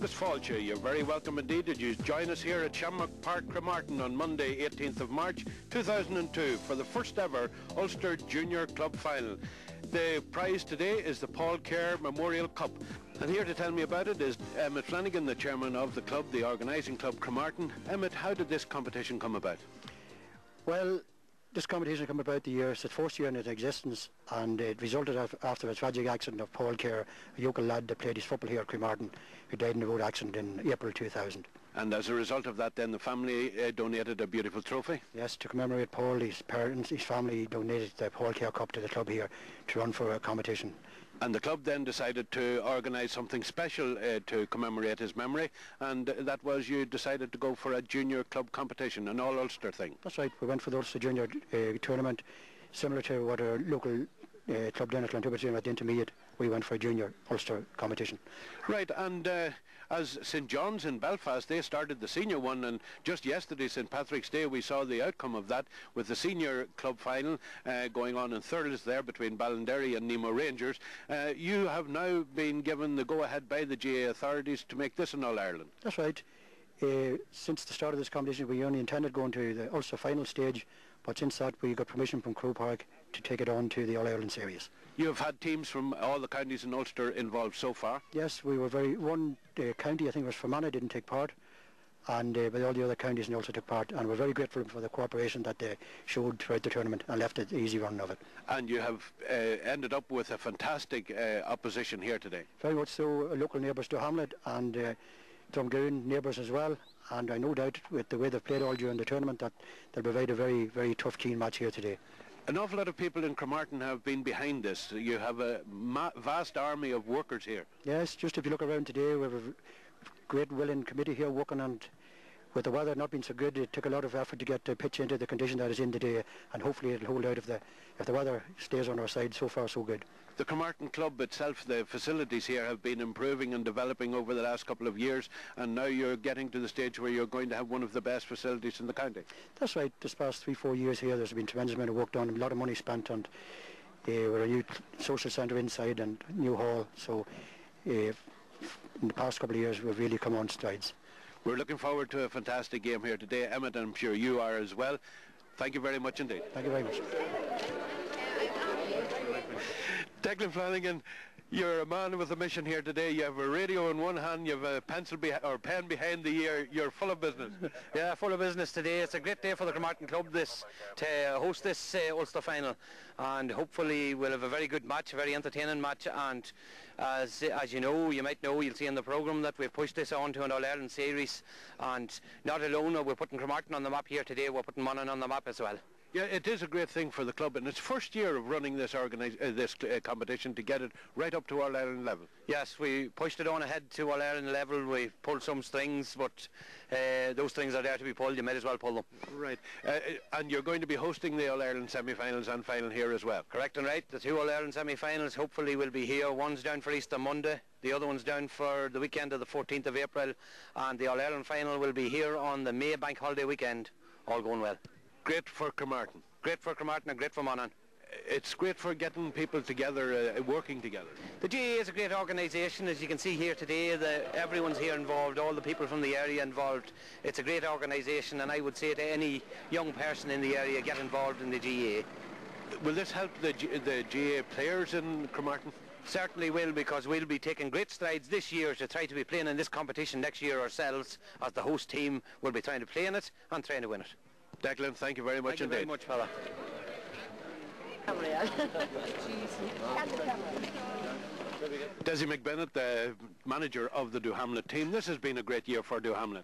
Agus Fáilte, you're very welcome indeed. Did you join us here at Shamrock Park, Cremartin on Monday 18th of March 2002 for the first ever Ulster Junior Club Final. The prize today is the Paul Kerr Memorial Cup. And here to tell me about it is Emmett Flanagan, the chairman of the club, the organising club Cremartin. Emmett, how did this competition come about? Well, this competition came about the year, it's the first year in its existence, and it resulted after a tragic accident of Paul Kerr, a local lad that played his football here at Cremartin, who died in a road accident in April 2000. And as a result of that then the family donated a beautiful trophy? Yes, to commemorate Paul, his parents, his family donated the Paul Kerr Cup to the club here to run for a competition. And the club then decided to organise something special to commemorate his memory, and that was you decided to go for a junior club competition, an all-Ulster thing. That's right, we went for the Ulster Junior tournament, similar to what our local club down at Clontuber doing at the intermediate. We went for a junior Ulster competition. Right, and as St John's in Belfast, they started the senior one, and just yesterday, St Patrick's Day, we saw the outcome of that with the senior club final going on in Thurles there between Ballinderry and Nemo Rangers. You have now been given the go-ahead by the GA authorities to make this an All-Ireland. That's right. Since the start of this competition, we only intended going to the Ulster final stage, but since that we got permission from Croke Park to take it on to the All-Ireland series. You have had teams from all the counties in Ulster involved so far? Yes, we were one county, I think it was Fermanagh, didn't take part, and but all the other counties in Ulster took part, and we're very grateful for the cooperation that they showed throughout the tournament and left it easy run of it. And you have ended up with a fantastic opposition here today. Very much so. Local neighbours Doohamlet and Drumgoon neighbours as well, and I no doubt with the way they've played all during the tournament that they'll provide a very, very tough, keen match here today. An awful lot of people in Cremartin have been behind this. You have a vast army of workers here. Yes, just if you look around today, we have a great willing committee here working on. With the weather not being so good, it took a lot of effort to get the pitch into the condition that is in today, and hopefully it'll hold out if the weather stays on our side. So far so good. The Cremartin club itself, the facilities here have been improving and developing over the last couple of years, and now you're getting to the stage where you're going to have one of the best facilities in the county. That's right. This past 3-4 years here there's been a tremendous amount of work done, a lot of money spent on with a new social centre inside and new hall, so in the past couple of years we've really come on strides. We're looking forward to a fantastic game here today. Emmett, I'm sure you are as well. Thank you very much indeed. Thank you very much. Declan Flanagan, you're a man with a mission here today. You have a radio in one hand, you have a pencil or pen behind the ear. You're full of business. Yeah, full of business today. It's a great day for the Cremartin club to host this Ulster final, and hopefully we'll have a very good match, a very entertaining match. And as you know, you might know, you'll see in the programme that we've pushed this on to an All-Ireland series, and not alone we're putting Cremartin on the map here today, we're putting Monaghan on the map as well. Yeah, it is a great thing for the club, and it's first year of running this competition to get it right up to All-Ireland level. Yes, we pushed it on ahead to All-Ireland level. We pulled some strings, but those strings are there to be pulled. You might as well pull them. Right, and you're going to be hosting the All-Ireland semi-finals and final here as well. Correct and right. The two All-Ireland semi-finals hopefully will be here. One's down for Easter Monday, the other one's down for the weekend of the 14th of April, and the All-Ireland final will be here on the May bank holiday weekend, all going well. Great for Cremartin. Great for Cremartin and great for Monaghan. It's great for getting people together, working together. The GA is a great organisation, as you can see here today. Everyone's here involved, all the people from the area involved. It's a great organisation, and I would say to any young person in the area, get involved in the GA. Will this help the GA players in Cremartin? Certainly will, because we'll be taking great strides this year to try to be playing in this competition next year ourselves. As the host team, we'll be trying to play in it and trying to win it. Declan, thank you very much indeed. Thank you very much, fella. Desi McBennett, the manager of the Doohamlet team. This has been a great year for Doohamlet.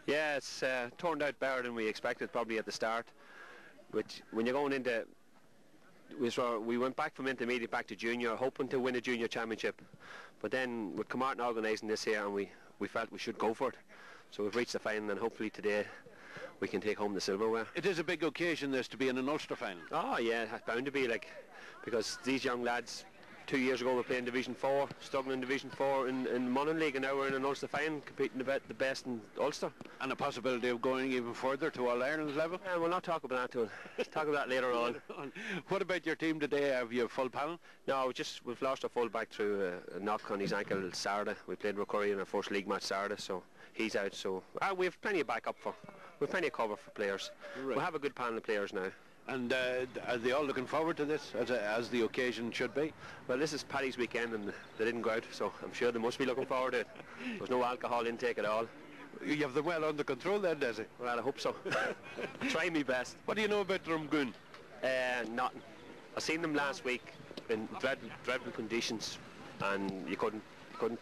Yeah, it's turned out better than we expected probably at the start. Which, when you're going into, we went back from intermediate back to junior, hoping to win a junior championship. But then with Cremartin organising this here, and we felt we should go for it. So we've reached the final, and hopefully today we can take home the silverware. It is a big occasion, this, to be in an Ulster final. Oh yeah, it's bound to be, like, because these young lads 2 years ago we were playing Division 4, struggling in Division 4 in Monaghan League, and now we're in an Ulster final, competing about the best in Ulster. And a possibility of going even further to All-Ireland level? We'll not talk about that till talk about that later on. What about your team today? Have you a full panel? No, we've lost our full back through a knock on his ankle Saturday. We played Rockcurry in our first league match Saturday, so he's out. So we have plenty of backup we've plenty of cover for players. Right. We have a good panel of players now. And are they all looking forward to this, as the occasion should be? Well, this is Paddy's weekend and they didn't go out, so I'm sure they must be looking forward to it. There's no alcohol intake at all. You have them well under control then, Desi? Well, I hope so. Try me best. What do you know about Drumgoon? Nothing. I seen them last week in dreadful conditions, and you couldn't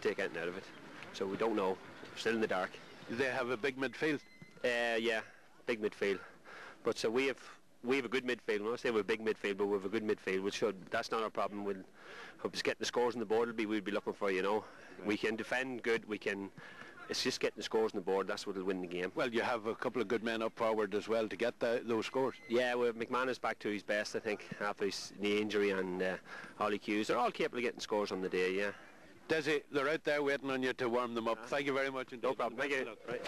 take anything out of it. So we don't know. We're still in the dark. They have a big midfield? Yeah, big midfield. But so we have a good midfield. When I say we're a big midfield, but we have a good midfield. That's not our problem. We'll just get the scores on the board. We'd be looking for, you know. Right. We can defend good. It's just getting the scores on the board. That's what will win the game. Well, you have a couple of good men up forward as well to get those scores. Yeah, well, McMahon back to his best, I think, after his knee injury, and Ollie Hughes. They're all capable of getting scores on the day, yeah. Desi, they're out there waiting on you to warm them up. Thank you very much indeed. No problem. Thank you. Right.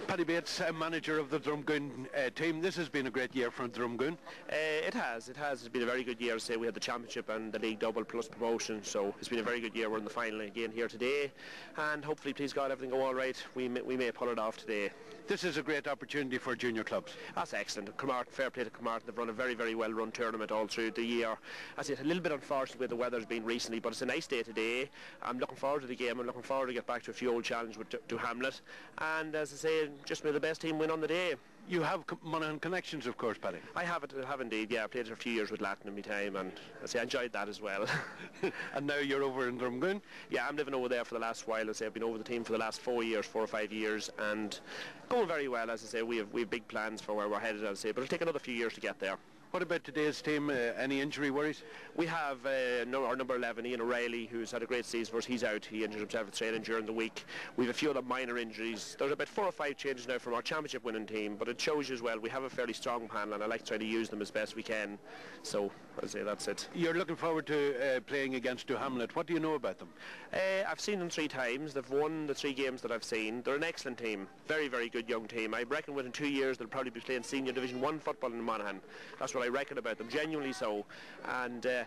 Paddy Bates, manager of the Drumgoon team. This has been a great year for Drumgoon. It has. It's been a very good year. Say we had the championship and the league double plus promotion, so it's been a very good year. We're in the final again here today, and hopefully, please God, everything go all right. We may pull it off today. This is a great opportunity for junior clubs. That's excellent. Cremartin, fair play to Cremartin. They've run a very, very well-run tournament all through the year. As I said, a little bit unfortunate where the weather's been recently, but it's a nice day today. I'm looking forward to the game. I'm looking forward to get back to a few old challenges with Doohamlet. And as I say, just may the best team win on the day. You have Monaghan connections, of course, Paddy. I have indeed, yeah. I played for a few years with Latin in my time, and I enjoyed that as well. And now you're over in Drumgoon? Yeah, I'm living over there for the last while. I've been over the team for the last 4 or 5 years, and going very well. As I say, we have big plans for where we're headed, but it'll take another few years to get there. What about today's team? Any injury worries? We have our number 11, Ian O'Reilly, who's had a great season for us. He's out. He injured himself at training during the week. We have a few other minor injuries. There's about 4 or 5 changes now from our championship winning team, but it shows you as well we have a fairly strong panel, and I like to try to use them as best we can. So I'll say that's it. You're looking forward to playing against Doohamlet. What do you know about them? I've seen them 3 times. They've won the 3 games that I've seen. They're an excellent team. Very, very good young team. I reckon within 2 years they'll probably be playing senior Division 1 football in Monaghan. That's what I reckon about them. Genuinely so. And they're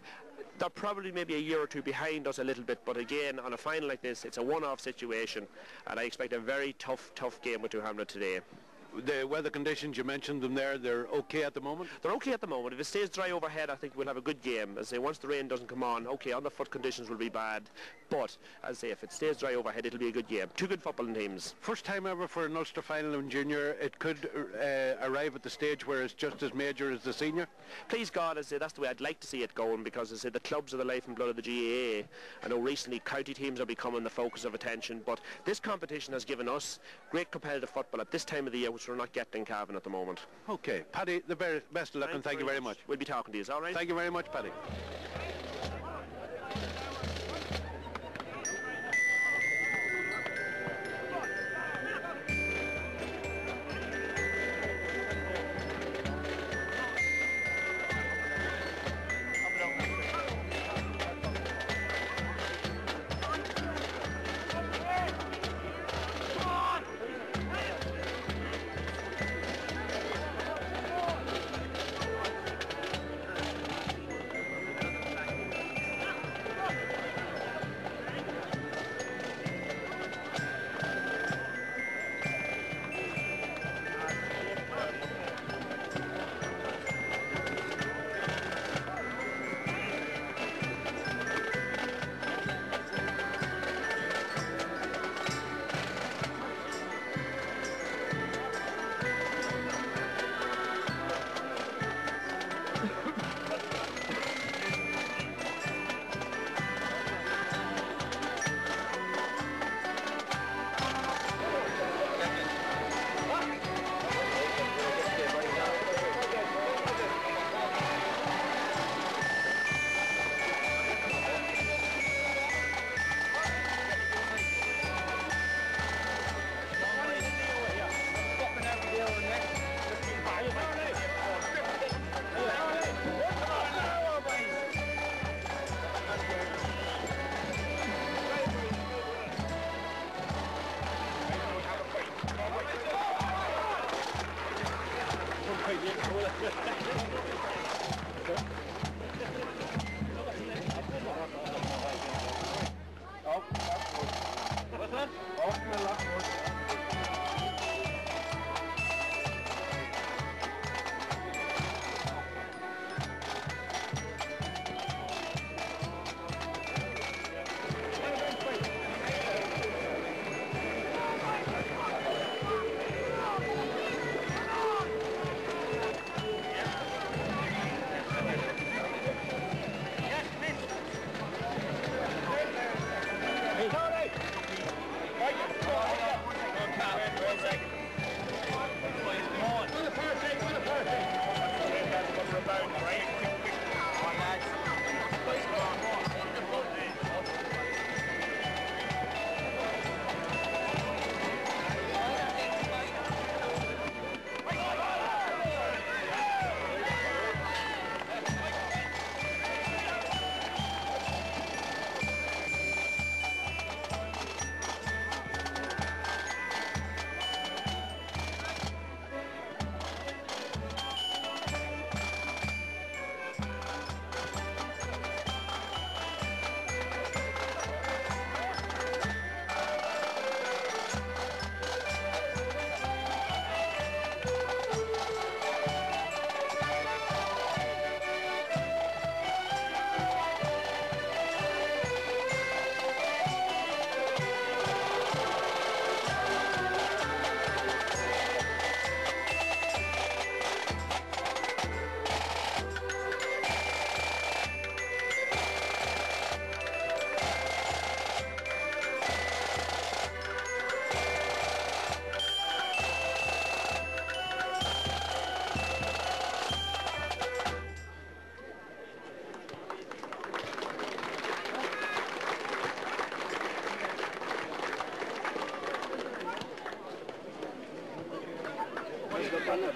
probably maybe a year or 2 behind us a little bit, but again, on a final like this, it's a one-off situation, and I expect a very tough game with Doohamlet today. The weather conditions, you mentioned them there, they're okay at the moment? They're okay at the moment. If it stays dry overhead, I think we'll have a good game. As I say, once the rain doesn't come on, okay, on the foot conditions will be bad, but as I say, if it stays dry overhead, it'll be a good game. 2 good footballing teams. First time ever for an Ulster final in junior. It could arrive at the stage where it's just as major as the senior? Please God, as I say, that's the way I'd like to see it going, because as I say, the clubs are the life and blood of the GAA. I know recently county teams are becoming the focus of attention, but this competition has given us great competitive football at this time of the year, which we're not getting in Cavan at the moment. Okay, Paddy, the best of luck, and thank you very much. We'll be talking to you, all right? Thank you very much, Paddy.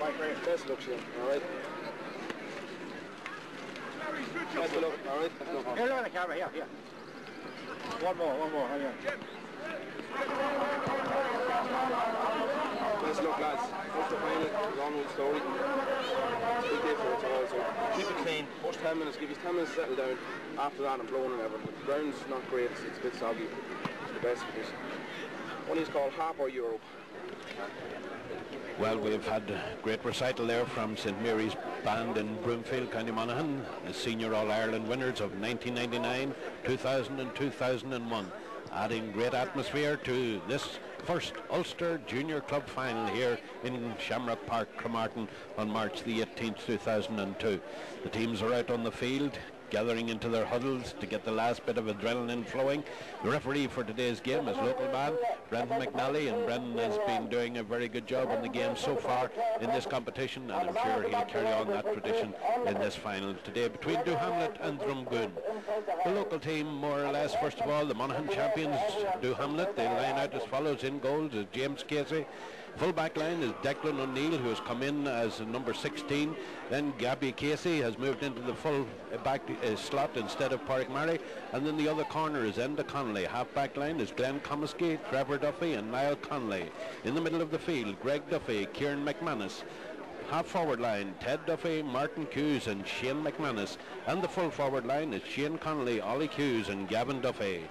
Best look, Shane. All right. Best look. All right. Here, look on the camera. Here. One more. Here. Best luck, lads. Ulster final. Long old story. Big day for us all. So keep it clean. First 10 minutes. Give you 10 minutes to settle down. After that, I'm blowing and everything. The ground's not great. It's a bit soggy. It's the best for this. One is called Harper Europe. Well, we've had a great recital there from St Mary's Band in Broomfield, County Monaghan, the senior All-Ireland winners of 1999, 2000 and 2001, adding great atmosphere to this first Ulster Junior Club final here in Shamrock Park, Cremartin on March the 18th, 2002. The teams are out on the field, gathering into their huddles to get the last bit of adrenaline flowing. The referee for today's game is local man Brendan McNally, and Brendan has been doing a very good job in the game so far in this competition, and I'm sure he'll carry on that tradition in this final today between Doohamlet and Drumgoon. The local team, more or less, first of all, the Monaghan champions, Doohamlet, they line out as follows. In goals is James Casey. Full back line is Declan O'Neill, who has come in as number 16. Then Gabby Casey has moved into the full back slot instead of Pádraig Murray. And then the other corner is Enda Connolly. Half back line is Glenn Comiskey, Trevor Duffy and Niall Connolly. In the middle of the field, Greg Duffy, Kieran McManus. Half forward line, Ted Duffy, Martin Hughes and Shane McManus. And the full forward line is Shane Connolly, Ollie Hughes and Gavin Duffy.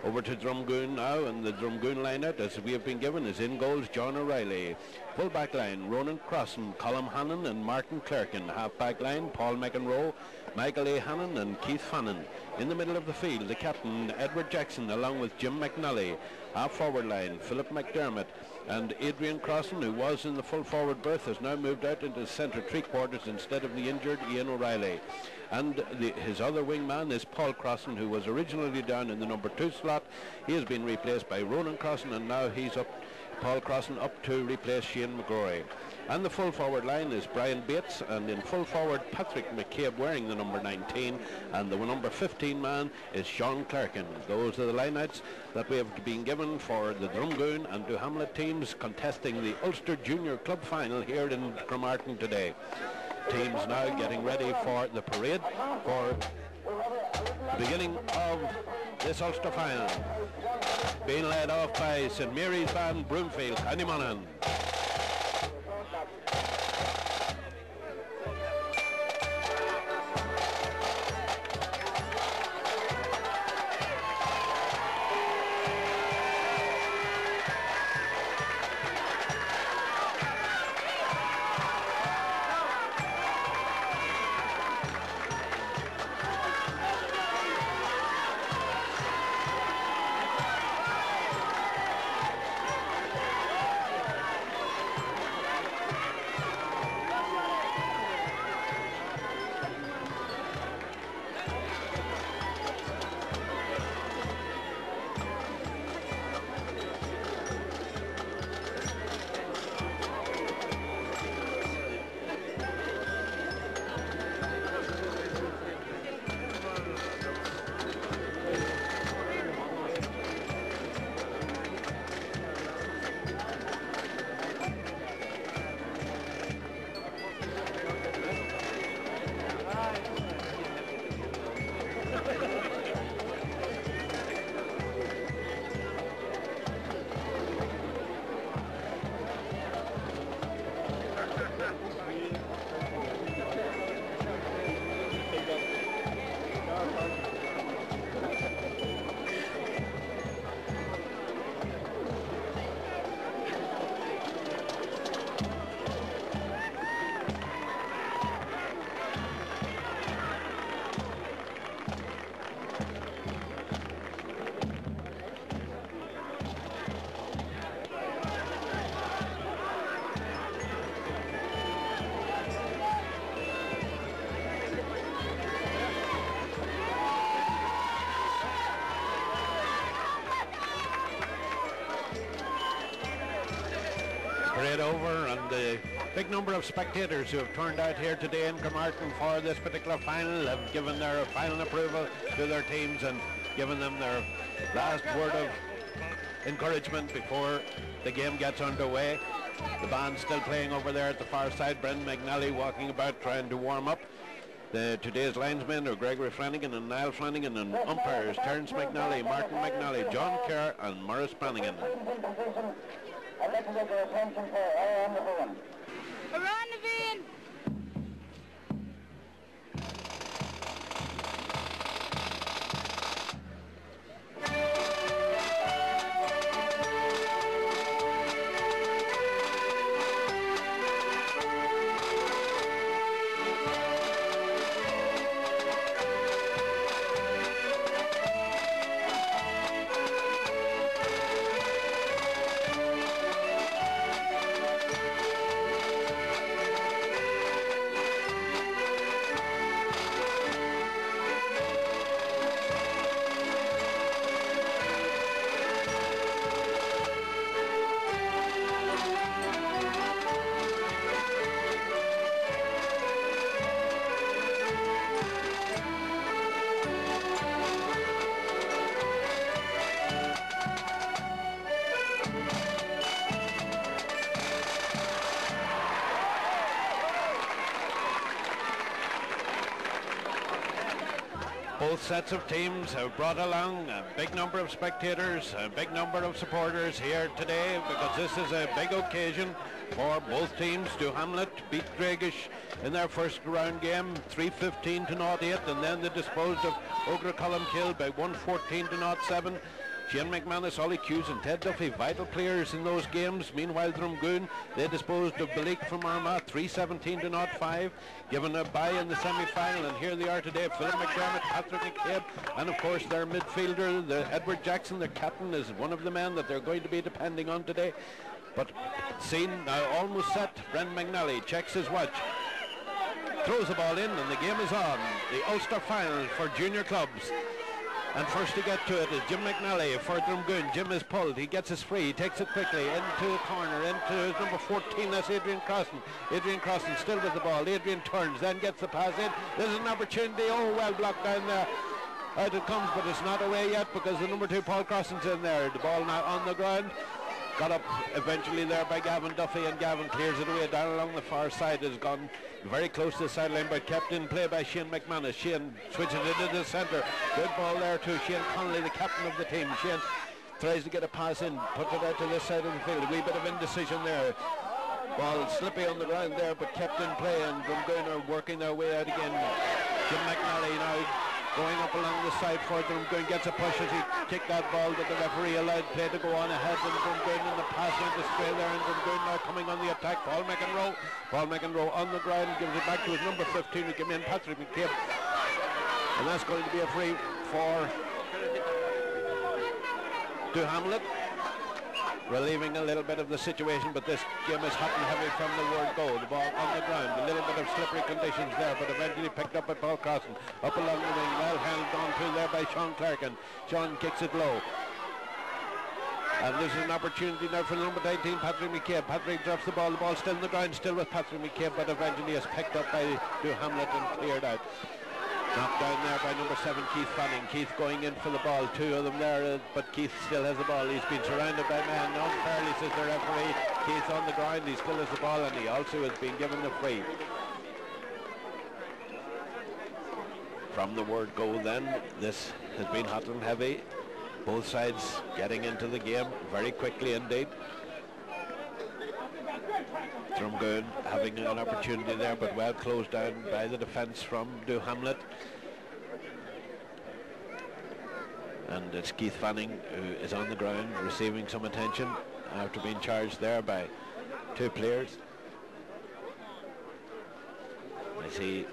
Over to Drumgoon now, and the Drumgoon line-out, as we have been given, is in goals John O'Reilly. Full back line, Ronan Crossan, Colm Hannon and Martin Clerkin. Half back line, Paul McEnroe, Michael A. Hannon and Keith Fannin. In the middle of the field, the captain, Edward Jackson, along with Jim McNally. Half forward line, Philip McDermott and Adrian Crossan, who was in the full forward berth, has now moved out into the centre three quarters instead of the injured Ian O'Reilly. And his other wingman is Paul Crossan, who was originally down in the number 2 slot. He has been replaced by Ronan Crossan, and now he's up, Paul Crossan, up to replace Shane McGrory. And the full forward line is Brian Bates, and in full forward Patrick McCabe wearing the number 19, and the number 15 man is Sean Clerkin. Those are the lineouts that we have been given for the Drumgoon and Doohamlet teams contesting the Ulster Junior Club final here in Cremartin today. Teams now getting ready for the parade for the beginning of this Ulster final, being led off by St Mary's Band, Broomfield, County Monaghan. Parade over, and the big number of spectators who have turned out here today in Cremartin for this particular final have given their final approval to their teams and given them their last word of encouragement before the game gets underway. The band still playing over there at the far side. Brendan McNally walking about trying to warm up. Today's linesmen are Gregory Flanagan and Niall Flanagan, and umpires Terence McNally, Martin McNally, John Kerr and Maurice Flanagan. I'd like to get your attention for around the horn. Around the vein! Both sets of teams have brought along a big number of spectators, a big number of supporters here today, because this is a big occasion for both teams. Doohamlet beat Dragish in their first round game 3-15 to 0-8, and then they disposed of Ograculum by 114 to 0-7. Shane McManus, Ollie Hughes and Ted Duffy, vital players in those games. Meanwhile, Drumgoon, they disposed of Balik from Armagh 3-17 to 0-5, given a bye in the semi-final, and here they are today. Philip McDermott, Patrick McCabe, and of course their midfielder, Edward Jackson, their captain, is one of the men that they're going to be depending on today. But scene now almost set. Brendan McNally checks his watch, throws the ball in, and the game is on. The Ulster final for junior clubs. And first to get to it is Jim McNally for Drumgoon. Jim is pulled, he gets his free, he takes it quickly into the corner, into his number 14, that's Adrian Crossan. Adrian Crossan still with the ball. Adrian turns, then gets the pass in. This is an opportunity, oh, well blocked down there. Out it comes, but it's not away yet because the number 2, Paul Crossan's in there. The ball now on the ground. Got up eventually there by Gavin Duffy, and Gavin clears it away down along the far side. Has gone very close to the sideline, but kept in play by Shane McManus. Shane switches it into the centre. Good ball there to Shane Connolly, the captain of the team. Shane tries to get a pass in, puts it out to this side of the field. A wee bit of indecision there. Ball slippy on the ground there, but kept in play, and Drumgoon are working their way out again. Jim McNally now going up along the side for Drumgoon, gets a push as he kicked that ball, but the referee allowed play to go on ahead, and Drumgoon, and the pass went astray there, and Drumgoon now coming on the attack. Paul McEnroe on the ground, gives it back to his number 15 who came in, Patrick McCabe, and that's going to be a free for Doohamlet, relieving a little bit of the situation, but this game is hot and heavy from the word go. The ball on the ground, a little bit of slippery conditions there, but eventually picked up by Paul Crossan, up along the wing, well held on to there by Sean Clark, and Sean kicks it low. And this is an opportunity now for the number 19, Patrick McCabe. Patrick drops the ball still on the ground, still with Patrick McCabe, but eventually is picked up by Doohamlet and cleared out. Knocked down there by number 7, Keith Fanning. Keith going in for the ball, 2 of them there, but Keith still has the ball. He's been surrounded by men. Unfairly, says the referee. Keith on the ground, he still has the ball, and he also has been given the free. From the word go then, this has been hot and heavy. Both sides getting into the game very quickly indeed. Drumgoon having an opportunity there, but well closed down by the defence from Doohamlet. And it's Keith Fanning who is on the ground receiving some attention after being charged there by 2 players. I see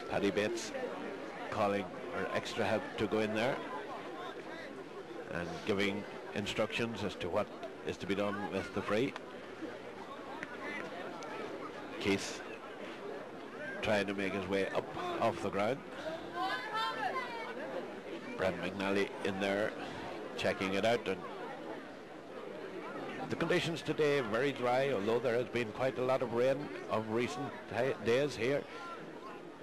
Paddy Bates calling for extra help to go in there and giving instructions as to what is to be done with the free. Keith trying to make his way up off the ground. Brendan McNally in there checking it out, and the conditions today are very dry, although there has been quite a lot of rain of recent days here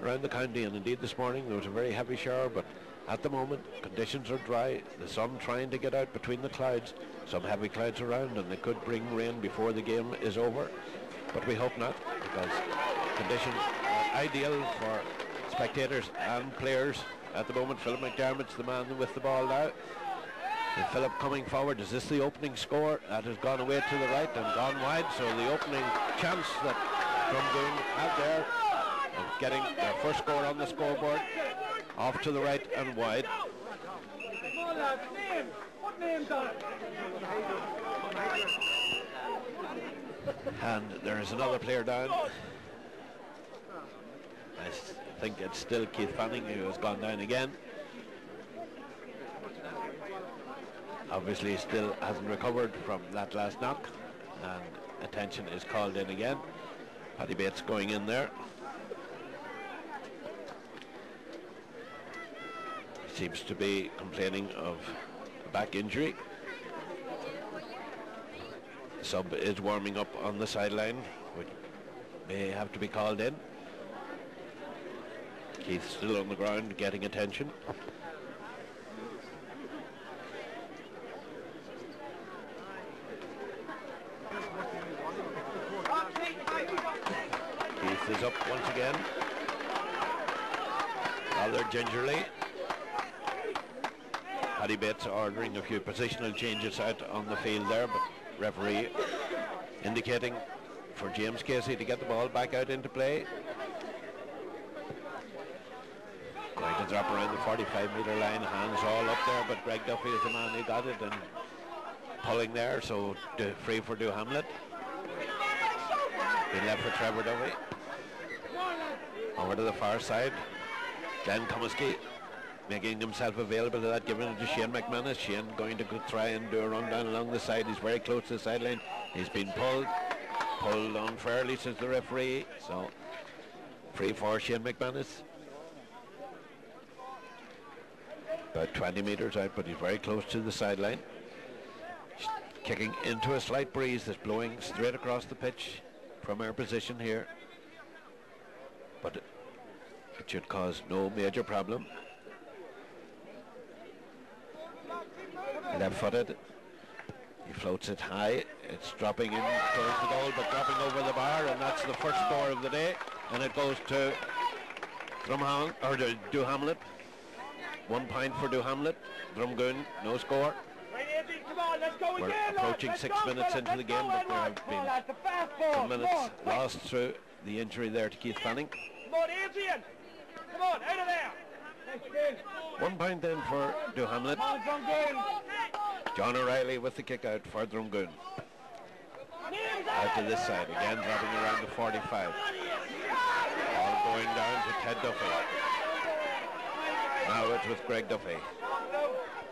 around the county, and indeed this morning there was a very heavy shower, but At the moment, conditions are dry, the sun trying to get out between the clouds, some heavy clouds around, and they could bring rain before the game is over, but we hope not, because conditions are ideal for spectators and players. At the moment, Philip McDermott's the man with the ball now. And Philip coming forward. Is this the opening score? That has gone away to the right and gone wide, so the opening chance that Drumgoon had there of getting their first score on the scoreboard, off to the right and wide. And there is another player down. I think it's still Keith Fanning who has gone down again. Obviously he still hasn't recovered from that last knock, and attention is called in again. Paddy Bates going in there. Seems to be complaining of a back injury. Sub is warming up on the sideline, which may have to be called in. Keith still on the ground getting attention. Keith is up once again, rather gingerly. Paddy Bates ordering a few positional changes out on the field there, but referee indicating for James Casey to get the ball back out into play. Going to drop around the 45-metre line, hands all up there, but Greg Duffy is the man who got it and pulling there, so free for Doohamlet. Been left for Trevor Duffy. Over to the far side, Glenn Comiskey making himself available to that, giving it to Shane McManus. Shane going to try and do a run down along the side. He's very close to the sideline. He's been pulled unfairly, says the referee. So free for Shane McManus. About 20 metres out, but he's very close to the sideline. Kicking into a slight breeze that's blowing straight across the pitch from our position here. But it should cause no major problem. Left-footed, he floats it high, it's dropping in towards the goal, but dropping over the bar, and that's the first score of the day, and it goes to Doohamlet. 1 point for Doohamlet. Drumgoon, no score. We're approaching 6 minutes into the game, but there have been some minutes lost through the injury there to Keith Fanning. Come on, Adrian! Come on, out of there! 1 point then for Doohamlet. John O'Reilly with the kick out for Drumgoon. Out to this side, again dropping around the 45. All going down to Ted Duffy. Now it's with Greg Duffy.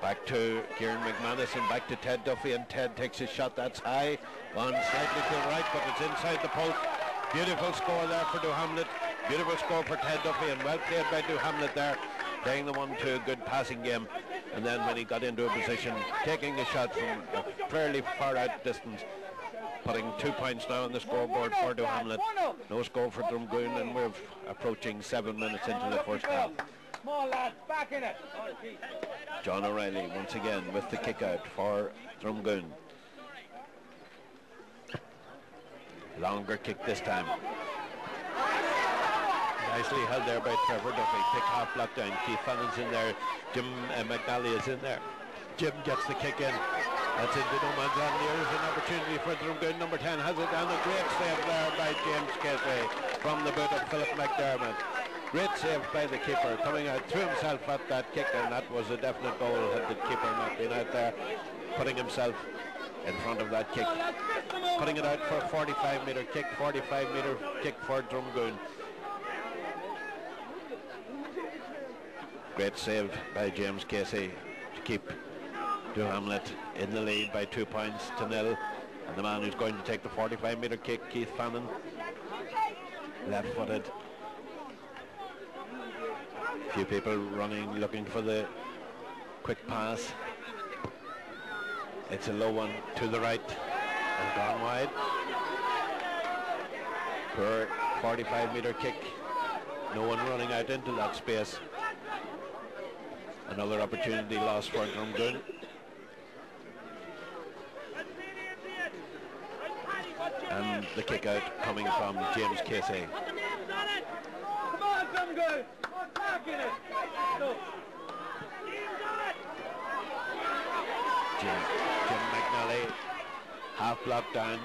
Back to Kieran McManus and back to Ted Duffy, and Ted takes his shot. That's high, gone slightly to the right, but it's inside the post. Beautiful score there for Doohamlet. Beautiful score for Ted Duffy, and well played by Doohamlet there, playing the 1-2, good passing game. And then when he got into a position, taking a shot from a fairly far out distance, putting 2 points now on the scoreboard for Doohamlet. No score for Drumgoon, and we're approaching 7 minutes into the first half. Small lad, back in it. John O'Reilly once again with the kick out for Drumgoon. Longer kick this time. Nicely held there by Trevor Duffy. Kick half block down. Keith Fannon's in there. Jim McNally is in there. Jim gets the kick in. That's into no man's land. There's an opportunity for Drumgoon. Number 10 has it, and a great save there by James Casey from the boot of Philip McDermott. Great save by the keeper, coming out through himself at that kick, and that was a definite goal had the keeper not been out there, putting himself in front of that kick. Putting it out for a 45-metre kick, 45-metre kick for Drumgoon. Great save by James Casey to keep Doohamlet in the lead by 2 points to 0. And the man who's going to take the 45-metre kick, Keith Fannin, left-footed. A few people running, looking for the quick pass. It's a low one to the right and gone wide. Poor 45-metre kick. No one running out into that space. Another opportunity lost for Drumgoon. And the kick out coming from James Casey. Come on, Drumgoon. Back in it. Go. Jim McNally, half blocked down.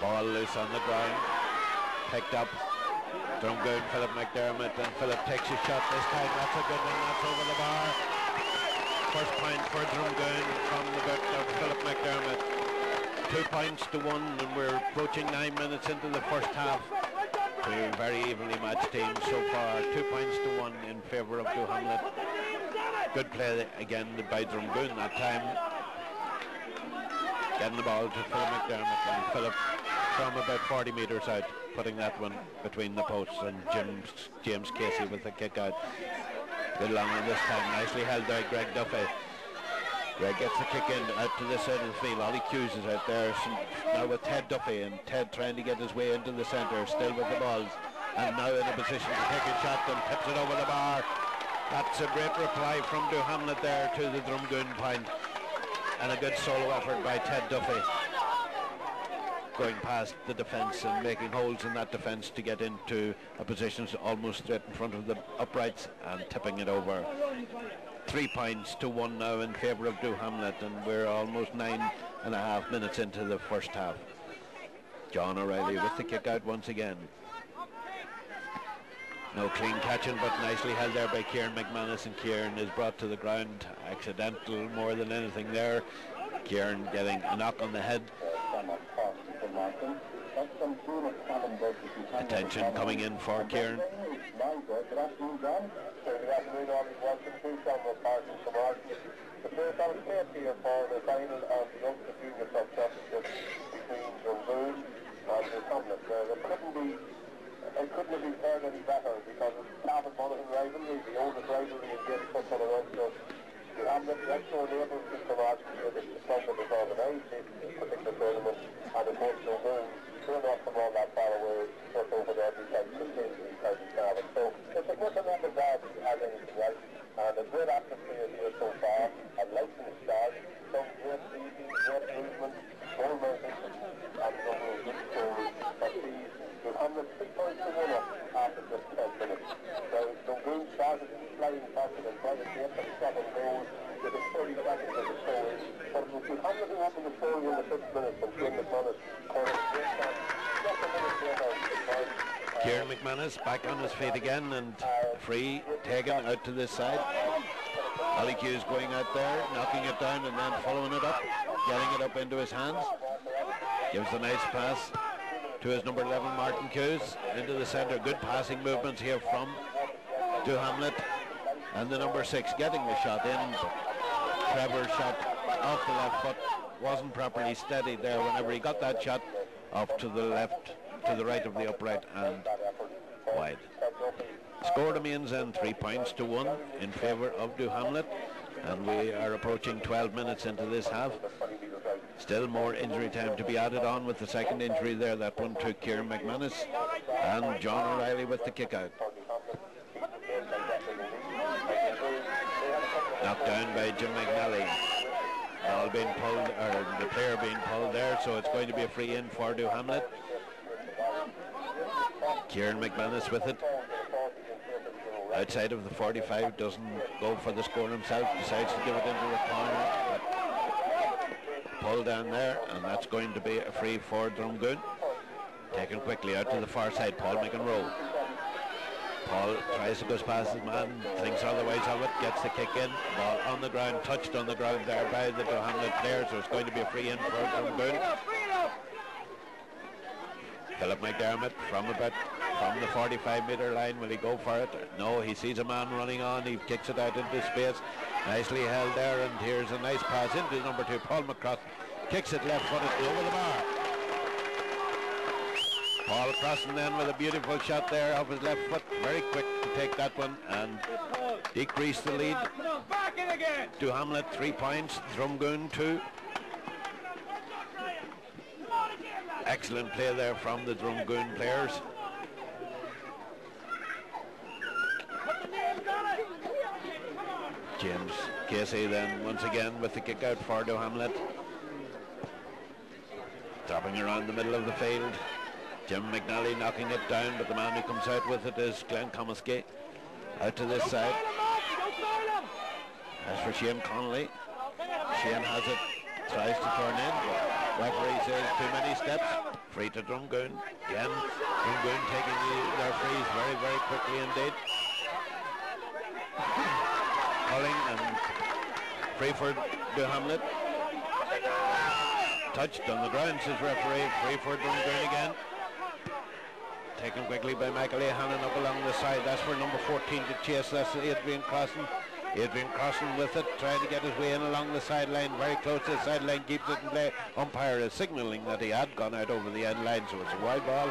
Ball loose on the ground. Picked up. Drumgoon, Philip McDermott, and Philip takes a shot this time. That's a good one. That's over the bar. First point for Drumgoon from the boot of Philip McDermott. 2 points to 1, and we're approaching 9 minutes into the first half. Two very evenly matched teams so far. 2 points to 1 in favour of Doohamlet. Good play again by Drumgoon that time. Getting the ball to Philip McDermott, and Philip from about 40 metres out, putting that one between the posts, and James Casey with the kick out. Good long one this time, nicely held by Greg Duffy. Greg gets the kick in out to this side of the field. Ollie Hughes is out there now with Ted Duffy, and Ted trying to get his way into the centre, still with the balls, and now in a position to take a shot and tips it over the bar. That's a great reply from Doohamlet there to the Drumgoon point, and a good solo effort by Ted Duffy, going past the defence and making holes in that defence to get into a position almost straight in front of the uprights and tipping it over. 3 points to 1 now in favour of Doohamlet, and we're almost 9.5 minutes into the first half. John O'Reilly with the kick out once again. No clean catching, but nicely held there by Kieran McManus, and Kieran is brought to the ground. Accidental more than anything there. Kieran getting a knock on the head. Attention coming in for Kieran. The first on the here for the final of the Ulster Junior Football Championship between Drumgoon and Doohamlet. It couldn't have been fared any better, because it's Cavan Monaghan rivalry, the oldest rivalry in Gaelic football in Ulster. Doohamlet, the next door neighbours to Cremartin Co, the club that has organised this particular tournament, and of course Drumgoon, sure not from all that far away, just over there beside Cavan. So it's a good enough of that as anything right, and a great atmosphere here so far, a light in the start, some great seating, great movement, well momentum, and some good stories that sees Doohamlet 3 points to 1 up after just 10 minutes. So Drumgoon started flying confident right at the end of the second goal within 30 seconds of the score. But it was Doohamlet who opened the scoring in the 6th minute from Kieran McManus scoring a great chance just a minute later at the time. Kieran McManus back on his feet again, and free taken out to this side. Ollie Hughes going out there, knocking it down and then following it up, getting it up into his hands. Gives a nice pass to his number 11, Martin Hughes, into the centre. Good passing movements here from Doohamlet, and the number 6 getting the shot in. Trevor's shot off the left foot wasn't properly steadied there whenever he got that shot off to the left, to the right of the upright and wide. Score remains in 3 points to 1 in favour of Doohamlet, and we are approaching 12 minutes into this half. Still more injury time to be added on with the second injury there. That one to Kieran McManus, and John O'Reilly with the kick out. Knocked down by Jim McNally. Ball being pulled, or the player being pulled there, so it's going to be a free in for Doohamlet. Kieran McManus with it. Outside of the 45, doesn't go for the score himself, decides to give it into the corner. Pull down there, and that's going to be a free for Drumgoon. Taken quickly out to the far side, Paul McEnroe. Paul tries to go past his man, thinks otherwise of it, gets the kick in. Ball on the ground, touched on the ground there by the Doohamlet player, so it's going to be a free in for Drumgoon. Philip McDermott from the 45-metre line. Will he go for it? No, he sees a man running on. He kicks it out into space. Nicely held there, and here's a nice pass into number 2, Paul McCross. Kicks it left-footed over the bar. Paul crossing then with a beautiful shot there off his left foot. Very quick to take that one and decrease the lead. Doohamlet 3 points, Drumgoon 2. Excellent play there from the Drumgoon players. James Casey then once again with the kick out for Doohamlet. Dropping around the middle of the field. Jim McNally knocking it down, but the man who comes out with it is Glenn Comiskey. Out to this side. As for Shane Connolly, Shane has it, tries to turn in, but referee says too many steps. Free to Drumgoon. Again, Drumgoon taking their frees very, very quickly indeed. Pulling and free for Doohamlet. Touched on the ground, says referee. Free for Drumgoon again. Taken quickly by Michael A. Hannon up along the side. That's for number 14 to chase. That's Adrian Crossan. Adrian Crossan with it, trying to get his way in along the sideline. Very close to the sideline, keeps it in play. Umpire is signalling that he had gone out over the end line, so it's a wide ball.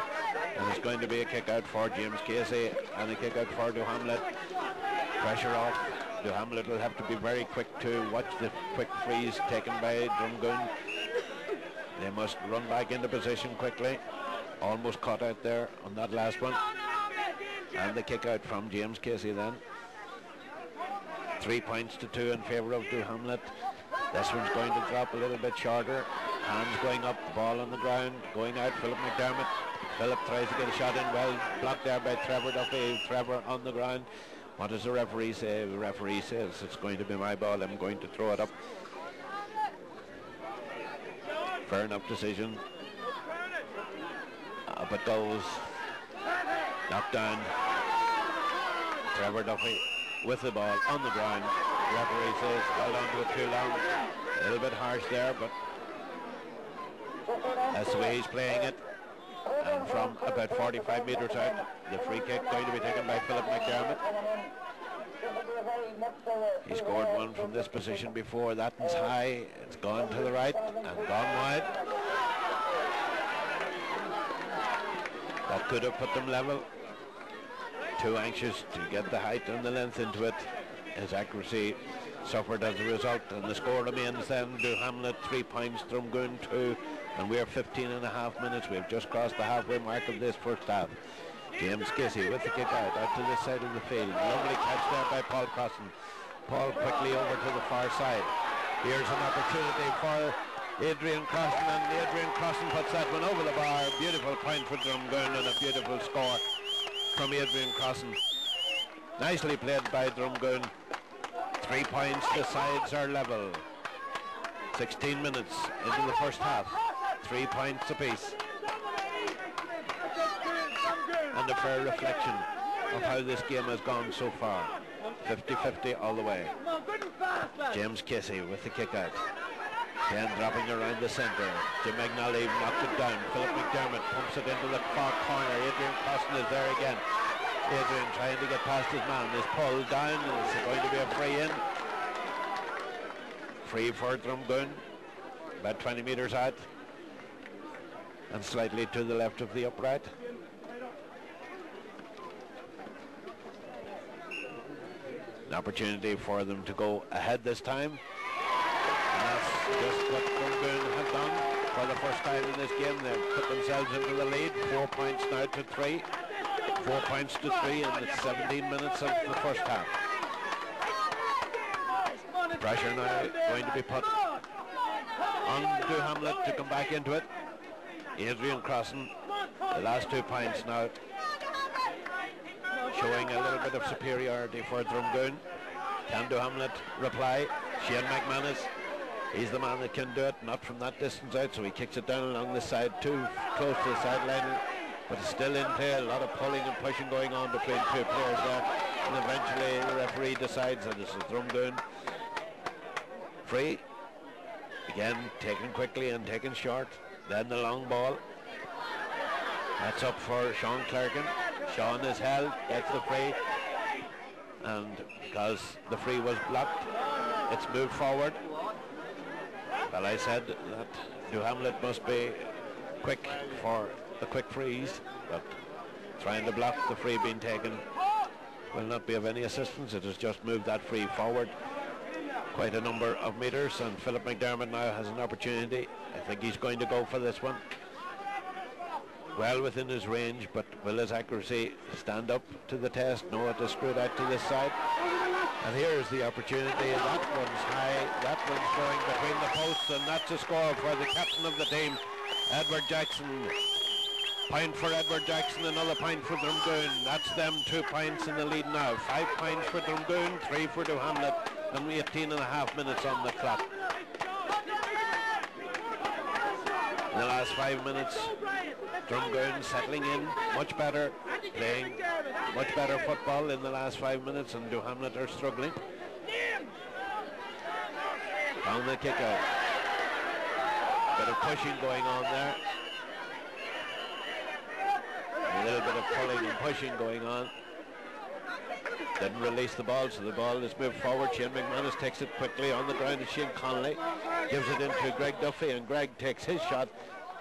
And it's going to be a kick out for James Casey and a kick out for Doohamlet. Pressure off. Doohamlet will have to be very quick to watch the quick freeze taken by Drumgoon. They must run back into position quickly. Almost caught out there on that last one. And the kick out from James Casey then. 3 points to 2 in favour of Doohamlet. This one's going to drop a little bit shorter. Hands going up, the ball on the ground. Going out, Philip McDermott. Philip tries to get a shot in, well blocked there by Trevor Duffy. Trevor on the ground. What does the referee say? The referee says it's going to be my ball. I'm going to throw it up. Fair enough decision. Up it goes. Knocked down. Trevor Duffy with the ball on the ground. The referee says held on to it too long. A little bit harsh there, but that's the way he's playing it. And from about 45 metres out, the free kick going to be taken by Philip McDermott. He scored one from this position before. That one's high. It's gone to the right and gone wide. That could have put them level. Too anxious to get the height and the length into it. His accuracy suffered as a result, and the score remains then Doohamlet 3 points, Drumgoon 2, and we are 15.5 minutes. We've just crossed the halfway mark of this first half. James Casey with the kick out to this side of the field. Lovely catch there by Paul Crossan. Paul quickly over to the far side. Here's an opportunity for Adrian Crossan, and Adrian Crossan puts that one over the bar. Beautiful point for Drumgoon and a beautiful score from Adrian Crossan. Nicely played by Drumgoon. 3 points, the sides are level. 16 minutes into the first half. 3 points apiece. And a fair reflection of how this game has gone so far. 50-50 all the way. James Casey with the kick out. Then dropping around the centre. Jim McNally knocked it down. Philip McDermott pumps it into the far corner. Adrian Crossan is there again. Adrian trying to get past his man. Is pulled down. It's going to be a free in. Free for Drumgoon. About 20 metres out. And slightly to the left of the upright. An opportunity for them to go ahead this time. And that's just what Drumgoon have done for the first time in this game. They've put themselves into the lead. 4 points now to 3. 4 points to 3 in the 17 minutes of the first half. Pressure now going to be put on Doohamlet to come back into it. Adrian Crossan, the last 2 points now, showing a little bit of superiority for Drumgoon. Can Doohamlet reply? Shane McManus, he's the man that can do it, not from that distance out, so he kicks it down along the side, too close to the sideline, but it's still in play. A lot of pulling and pushing going on between two players there, and eventually the referee decides that this is Drumgoon. Free, again taken quickly and taken short. Then the long ball. That's up for Sean Clerkin. Sean is held, gets the free, and because the free was blocked, it's moved forward. Well, I said that Doohamlet must be quick for the quick freeze, but trying to block the free being taken will not be of any assistance. It has just moved that free forward quite a number of meters, and Philip McDermott now has an opportunity. I think he's going to go for this one. Well within his range, but will his accuracy stand up to the test? No, it is screwed out to this side. And here's the opportunity. That one's high. That one's going between the posts, and that's a score for the captain of the team, Edward Jackson. Point for Edward Jackson, another point for Drumgoon. That's them 2 points in the lead now. 5 points for Drumgoon, 3 for Doohamlet, and 18.5 minutes on the clock. In the last 5 minutes, Drumgoon settling in much better, playing much better football in the last 5 minutes, and Doohamlet are struggling. Down the kick out. Bit of pushing going on there. A little bit of pulling and pushing going on. Didn't release the ball, so the ball is moved forward. Shane McManus takes it quickly on the ground, and Shane Connolly gives it into Greg Duffy, and Greg takes his shot.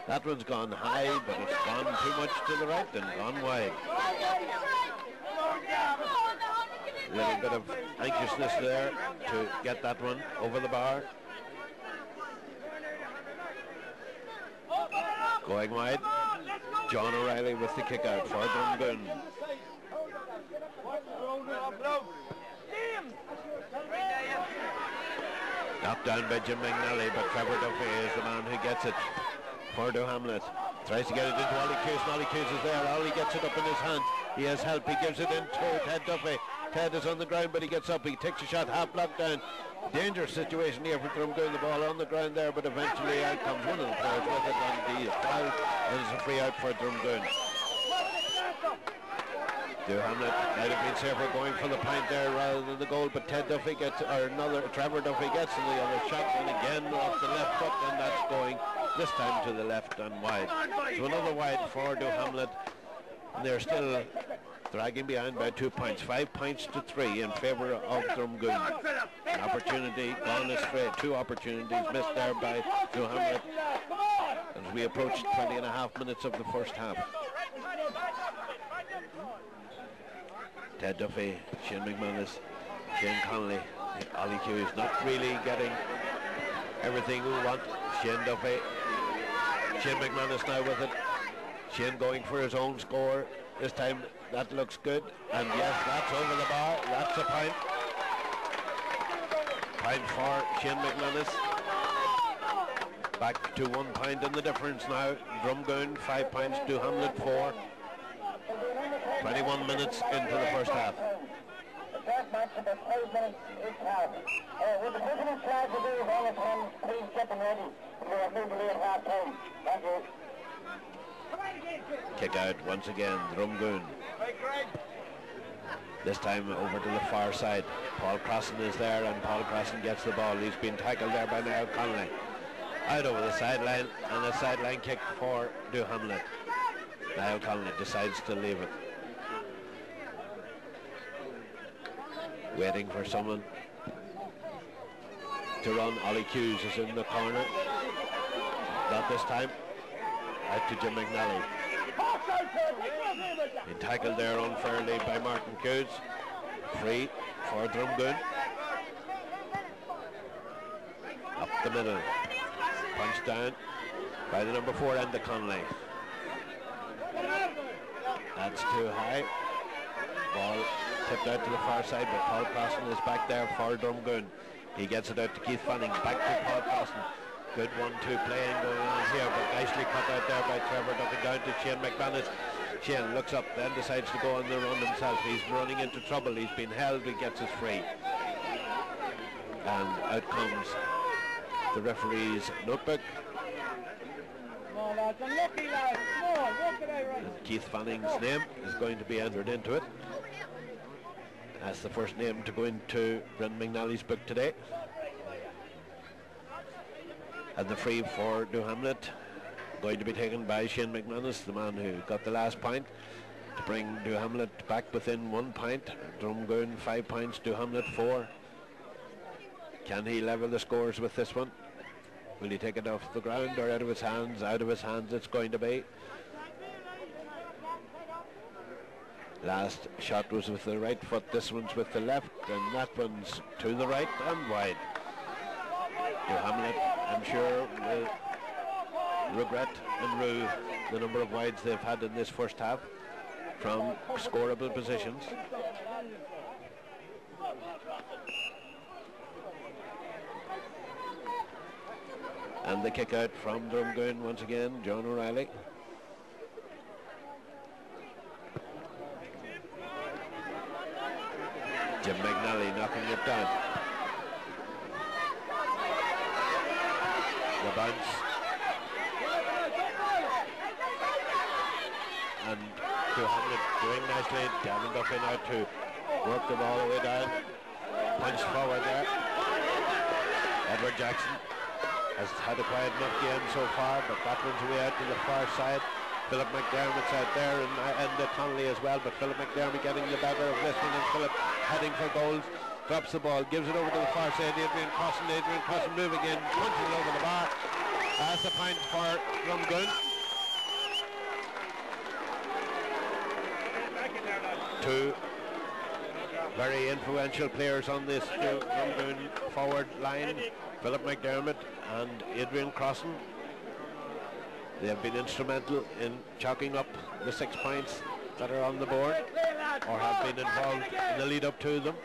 That one's gone high, but it's gone too much to the right and gone wide. A little bit of anxiousness there to get that one over the bar. Going wide, John O'Reilly with the kick out for Drumgoon. Knocked down by Jim McNally, but Trevor Duffy is the man who gets it for Doohamlet. Tries to get it into Ollie Cuse, and Ollie Cuse is there. Ollie gets it up in his hands. He has help. He gives it into Ted Duffy. Ted is on the ground, but he gets up. He takes a shot, half blocked down. Dangerous situation here for Drumgoon. The ball on the ground there, but eventually out comes one of the players with it, and the foul is a free out for Drumgoon. Doohamlet might have been safer going for the point there rather than the goal, but Ted Duffy gets, or another, Trevor Duffy gets in the other shot, and again off the left foot, and that's going this time to the left and wide. So another wide for Doohamlet, and they're still dragging behind by 2 points, 5 points to 3 in favour of Drumgoon. An opportunity gone astray, 2 opportunities missed there by Doohamlet as we approach 20.5 minutes of the first half. Ted Duffy, Shane McManus, Shane Connolly, Ollie Hughes not really getting everything we want. Shane Duffy, Shane McManus now with it. Shane going for his own score. This time that looks good, and yes, that's over the bar. That's a point. Point for Shane McManus. Back to 1 point in the difference now. Drumgoon 5 points, Doohamlet 4. 21 minutes into the first half. The first match of the 5 minutes each half. With the president's flag to do with all his hands, please get them ready. We have moved away at half time. Thank you. Kick out once again, Drumgoon. This time over to the far side. Paul Crossan is there, and Paul Crossan gets the ball. He's been tackled there by Niall Connolly. Out over the sideline, and a sideline kick for Doohamlet. Niall Connolly decides to leave it. Waiting for someone to run. Ollie Hughes is in the corner. Not this time. Out to Jim McNally. Been tackled there unfairly by Martin Hughes. Free for Drumgoon. Up the middle. Punched down by the number 4 end of Connolly. That's too high. Ball tipped out to the far side, but Paul Crossan is back there for Drumgoon. He gets it out to Keith Fanning. Back to Paul Crossan. Good 1-2 playing going on here, but nicely cut out there by Trevor Duffy down to Shane McManus. Shane looks up, then decides to go on the run himself. He's running into trouble. He's been held. He gets us free. And out comes the referee's notebook. And Keith Fanning's name is going to be entered into it. That's the first name to go into Brendan McNally's book today. And the free for Doohamlet going to be taken by Shane McManus, the man who got the last point, to bring Doohamlet back within 1 point. Drumgoon 5 points, Doohamlet 4. Can he level the scores with this one? Will he take it off the ground or out of his hands? Out of his hands it's going to be. Last shot was with the right foot, this one's with the left, and that one's to the right and wide. Doohamlet, I'm sure, will regret and rue the number of wides they've had in this first half from scoreable positions. And the kick out from Drumgoon once again, John O'Reilly. Jim McNally knocking it down. The bounce. And Doohamlet doing nicely. Cavan Duffy now to work the ball all the way down. Punch forward there. Edward Jackson has had a quiet enough game so far, but that one's away out to the far side. Philip McDermott's out there and Connolly as well, but Philip McDermott getting the better of this one, and Philip heading for goals, drops the ball, gives it over to the far side. Adrian Crossan moving in, punches it over the bar. That's a point for Drumgoon. Two very influential players on this Drumgoon forward line, Philip McDermott and Adrian Crossan. They have been instrumental in chalking up the 6 points that are on the board, or have been involved in the lead up to them.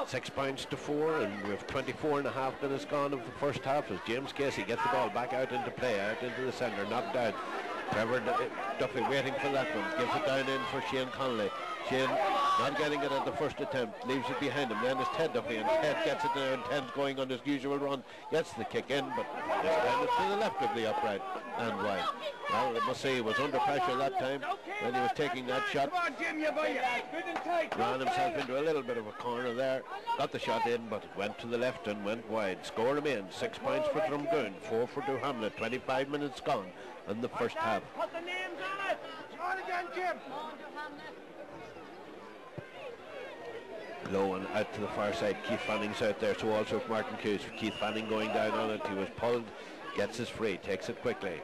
6 points to 4, and with 24.5 minutes gone of the first half as James Casey gets the ball back out into play, out into the centre, knocked out. Trevor Duffy waiting for that one, gives it down in for Shane Connolly. Shane not getting it at the first attempt, leaves it behind him. Then it's Ted Duffy, and Ted gets it now, and Ted's going on his usual run, gets the kick in, but this time it's to the left of the upright and wide. Well, I must say he was under pressure that time when he was taking that shot. Ran himself into a little bit of a corner there, got the shot in, but went to the left and went wide. Score remains 6 points for Drumgoon, 4 for Doohamlet. 25 minutes gone in the first half. Put the names on it. On again, Jim. Low and out to the far side. Keith Fanning's out there, so also Martin Coos. Keith Fanning going down on it. He was pulled, gets his free, takes it quickly.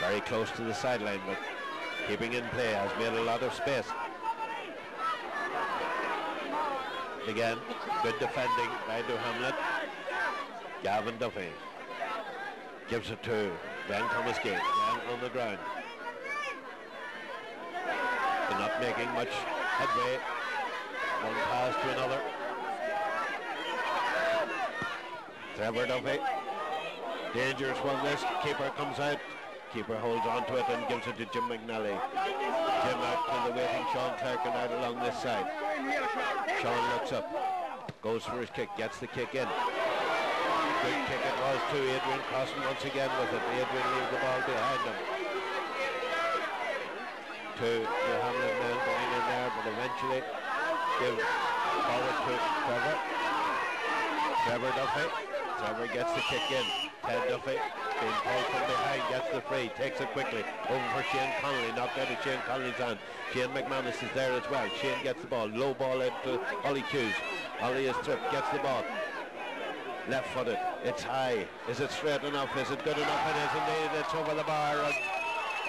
Very close to the sideline, but keeping in play, has made a lot of space. Again, good defending by Doohamlet. Gavin Duffy gives it to Ben Comiskey, down on the ground. They're not making much headway. One pass to another. Trevor Duffy. Dangerous one this. Keeper comes out. Keeper holds on to it and gives it to Jim McNally. Jim out to the waiting Sean Clark and out along this side. Sean looks up. Goes for his kick. Gets the kick in. Good kick it was to Adrian Crossan once again with it. Adrian leaves the ball behind him. To the Hamlin man going in there, but eventually give forward to Trevor. Trevor Duffy. Trevor gets the kick in. Ted Duffy being pulled from behind, gets the free, takes it quickly over for Shane Connolly, knocked out of Shane Connolly's hand. Shane McManus is there as well. Shane gets the ball, low ball into Ollie Hughes. Ollie is tripped, gets the ball. Left footed, it's high. Is it straight enough? Is it good enough? It is indeed. It's over the bar. And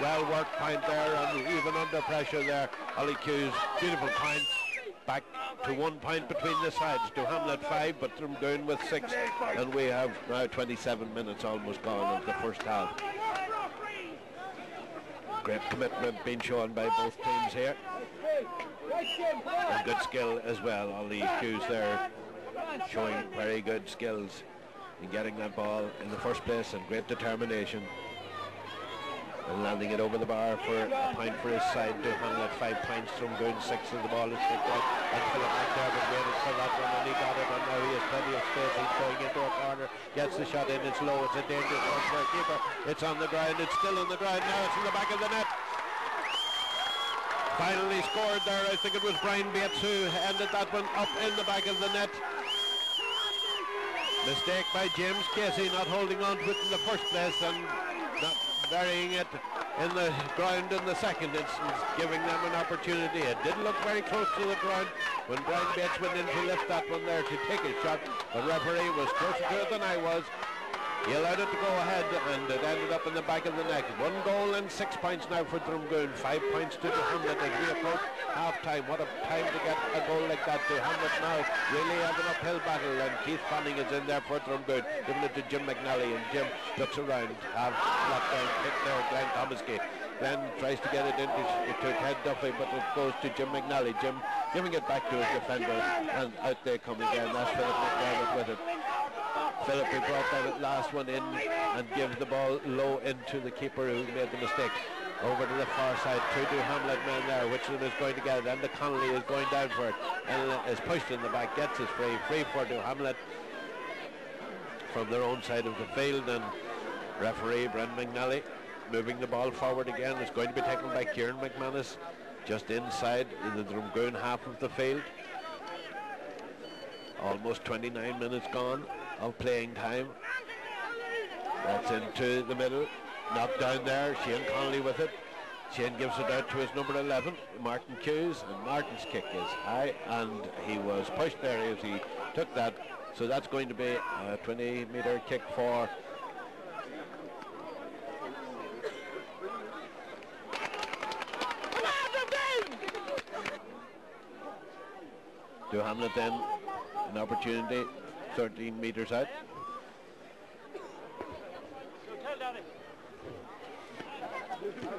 well worked point there, and even under pressure there. Ollie Hughes, beautiful point. Back to 1 point between the sides. Doohamlet 5, but Drumgoon with 6. And we have now 27 minutes almost gone of the first half. Great commitment being shown by both teams here. And good skill as well. Ollie Hughes there showing very good skills in getting that ball in the first place, and great determination. And landing it over the bar for a point for his side. Doohamlet 5 points, Drumgoon 6 as the ball is kicked out. And Philip McDermott waited for that one, and he got it, and now he has plenty of space. He's going into a corner, gets the shot in, it's low, it's a dangerous one for a keeper. It's on the ground, it's still on the ground, now it's in the back of the net. Finally scored there. I think it was Brian Bates who ended that one up in the back of the net. Mistake by James Casey, not holding on to it in the first place and not burying it in the ground in the second instance, giving them an opportunity. It did look very close to the ground when Brian Bates went in to lift that one there to take a shot. The referee was closer to it than I was. He allowed it to go ahead, and it ended up in the back of the net. 1 goal and 6 points now for Drumgoon. 5 points to Doohamlet as we approach half-time. What a time to get a goal like that. Doohamlet now really have an uphill battle, and Keith Fanning is in there for Drumgoon, giving it to Jim McNally, and Jim looks around, have locked down, kick there, Glenn Thomaskey. Glenn tries to get it into Ted Duffy, but it goes to Jim McNally. Jim giving it back to his defender, and out they come again. That's Philip McDermott with it. Philip, who brought that last one in and gives the ball low into the keeper who made the mistake. Over to the far side, two Doohamlet men there. Which of them is going to get it? And the Connolly is going down for it. And is pushed in the back, gets his free for Doohamlet from their own side of the field. And referee Brendan McNally moving the ball forward again. It's going to be taken by Kieran McManus just inside the Drumgoon half of the field. Almost 29 minutes gone of playing time. That's into the middle. Knocked down there. Shane Connolly with it. Shane gives it out to his number 11, Martin Hughes, and Martin's kick is high, and he was pushed there as he took that. So that's going to be a 20-metre kick for Doohamlet. Then an opportunity 13 metres out.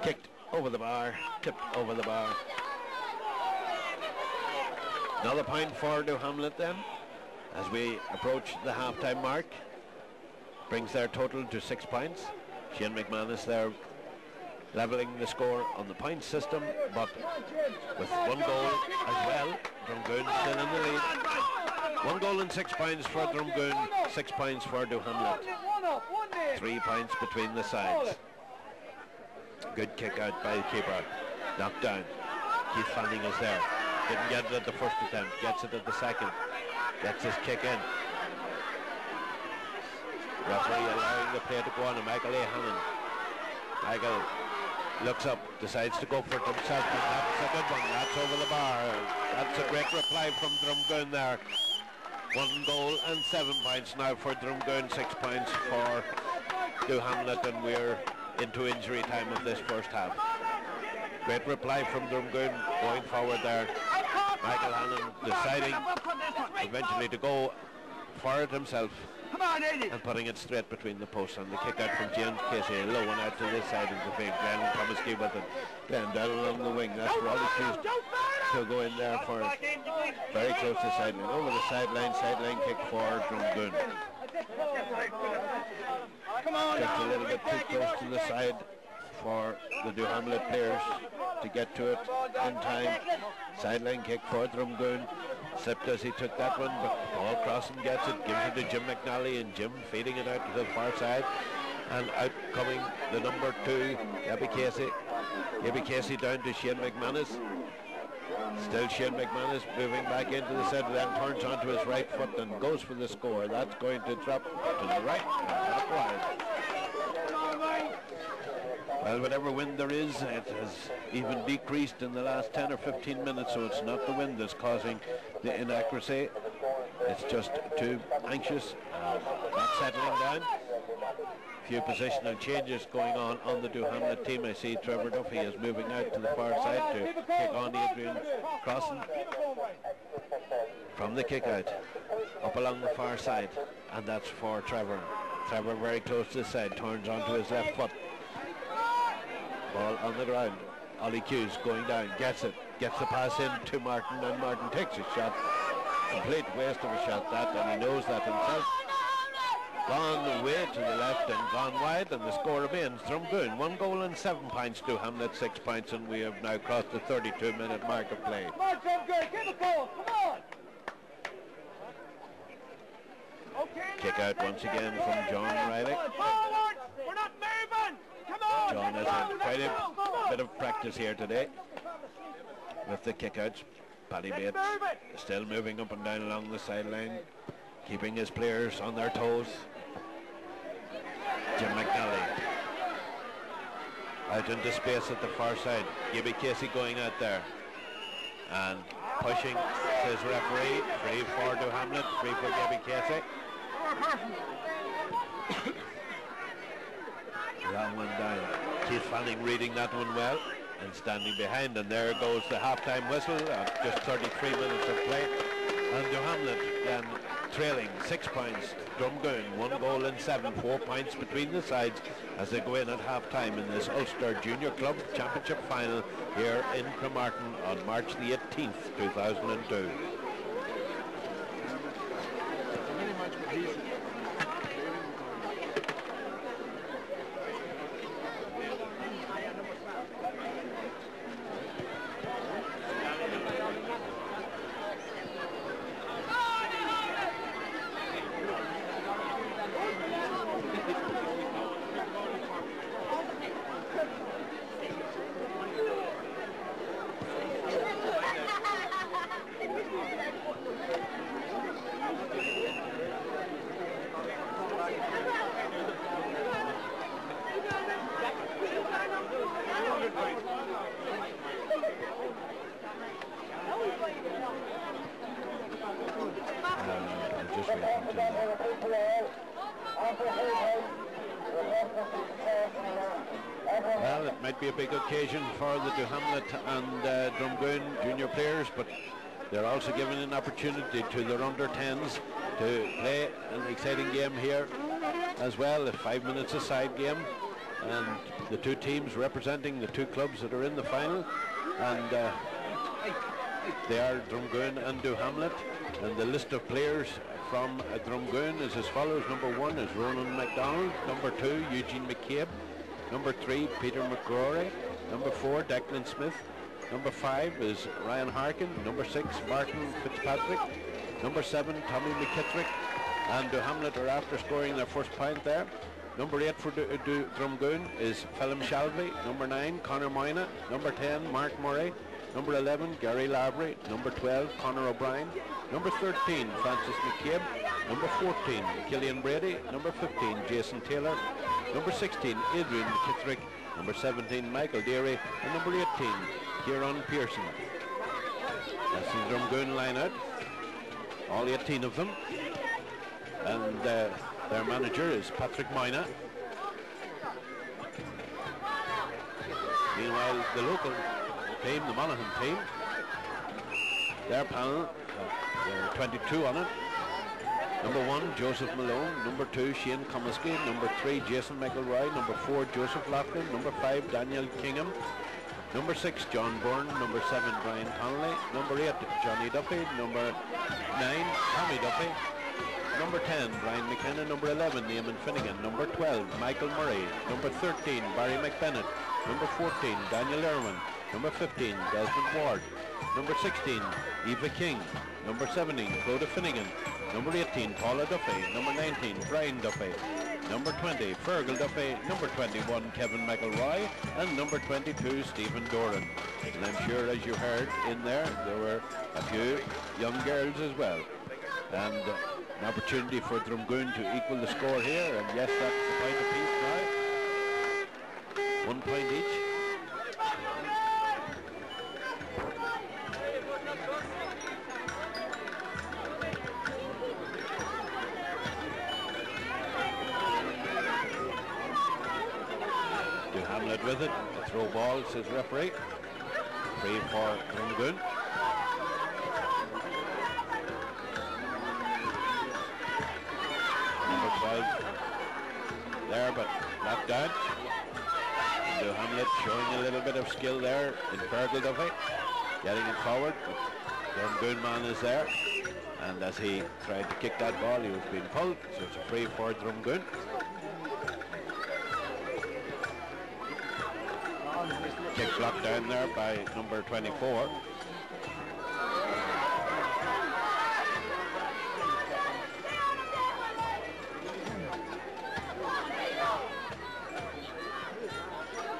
Kicked over the bar, tipped over the bar. Another point for Doohamlet then as we approach the half-time mark. Brings their total to 6 points. Shane McManus there levelling the score on the point system, but with 1 goal as well. Drumgoon still in the lead. 1 goal and 6 points for Drumgoon, 6 points for Doohamlet. 3 points between the sides. Good kick out by the keeper. Knocked down. Keith Fanning is there. Didn't get it at the first attempt. Gets it at the second. Gets his kick in. Referee allowing the play to go on to Michael A. Hannon. Michael looks up, decides to go for it himself, and that's a good one. That's over the bar. That's a great reply from Drumgoon there. 1 goal and 7 points now for Drumgoon, 6 points for Doohamlet, and we're into injury time of this first half. Great reply from Drumgoon going forward there. Michael Hannon deciding eventually to go for it himself and putting it straight between the posts, and the kick out from James Casey, a low one out to this side of the field. Glenn Thomasky with it. Glenn down along the wing. That's for Ollie Hughes to go in there for it. Very close to the sideline. Over the sideline kick for Drumgoon. Just a little bit too close to the side for the Doohamlet players to get to it in time. Sideline kick for Drumgoon. Slipped as he took that one, but Paul Crossan gets it, gives it to Jim McNally, and Jim feeding it out to the far side. And out coming the number 2, Gabby Casey. Gabby Casey down to Shane McManus. Still Shane McManus moving back into the centre, then turns onto his right foot and goes for the score. That's going to drop to the right and up wide. Well, whatever wind there is, it has even decreased in the last 10 or 15 minutes, so it's not the wind that's causing the inaccuracy. It's just too anxious, not settling down. Few positional changes going on the Doohamlet team. I see Trevor Duffy is moving out to the far side to kick on Adrian Crossan from the kick out up along the far side, and that's for Trevor. Trevor very close to the side, turns onto his left foot. Ball on the ground. Ollie Hughes going down, gets it, gets the pass in to Martin, and Martin takes a shot. Complete waste of a shot that, and he knows that himself. Gone way to the left and gone wide, and the score remains Drumgoon 1 goal and 7 points, Doohamlet 6 points, and we have now crossed the 32-minute mark of play. Come on, Drumgoon, give a goal, come on! Kick out once again from John Riley. Forward! We're not moving! Come on! John has had quite a bit of practice here today with the kick-outs. Paddy Bates still moving up and down along the sideline, keeping his players on their toes. Jim McNally out into space at the far side. Gibby Casey going out there and pushing, says referee. Free for Doohamlet, free for Gibby Casey. That one down. Keith Fanning reading that one well and standing behind, and there goes the half-time whistle at just 33 minutes of play, and Doohamlet then trailing 6 points. Drumgoon 1 goal and 7, 4 points between the sides as they go in at half-time in this Ulster Junior Club Championship final here in Cremartin on March the 18th, 2002. Well, it might be a big occasion for the Doohamlet and Drumgoon junior players, but they're also given an opportunity to their under-10s to play an exciting game here as well, a 5 minutes aside game, and the two teams representing the two clubs that are in the final, and they are Drumgoon and Doohamlet, and the list of players from Drumgoon is as follows. Number 1 is Ronan MacDonald, number 2 Eugene McCabe, number 3 Peter McGrory, number 4 Declan Smith, number 5 is Ryan Harkin, number 6 Martin Fitzpatrick, number 7 Tommy McKittrick, and Doohamlet are after scoring their first point there. Number 8 for Drumgoon is Phelim Shalvey, number 9 Conor Moyna, number 10 Mark Murray, number 11 Gary Lavery, number 12 Conor O'Brien, number 13 Francis McCabe, number 14 Killian Brady, number 15 Jason Taylor, number 16 Adrian McKittrick, number 17 Michael Deary, and number 18 Kieran Pearson. That's the Drumgoon line-out, all 18 of them, and their manager is Patrick Moyna. Meanwhile, the local team, the Monaghan team, their panel, there are 22 on it. Number 1 Joseph Malone, number 2 Shane Comiskey, number 3 Jason McElroy, number 4 Joseph Laughlin, number 5 Daniel Kingham, number 6 John Byrne, number 7 Brian Connolly, number 8 Johnny Duffy, number 9 Tommy Duffy, number 10 Brian McKenna, number 11 Eamon Finnegan, number 12 Michael Murray, number 13 Barry McBennett, number 14 Daniel Irwin, number 15 Desmond Ward, number 16 Eva King, number 17 Clodagh Finnegan, number 18 Paula Duffy, number 19 Brian Duffy, number 20 Fergal Duffy, number 21 Kevin McElroy, and number 22 Stephen Doran. And I'm sure, as you heard in there were a few young girls as well, and an opportunity for Drumgoon to equal the score here, and yes, that's the point apiece now, 1 point each. Doohamlet with it, throw ball, says referee, free for Drumgoon. Number 12 there, but knocked down. Doohamlet showing a little bit of skill there in Fergal Duffy, getting it forward, but Drumgoon man is there, and as he tried to kick that ball, he was being pulled, so it's a free for Drumgoon. Kick blocked down there by number 24.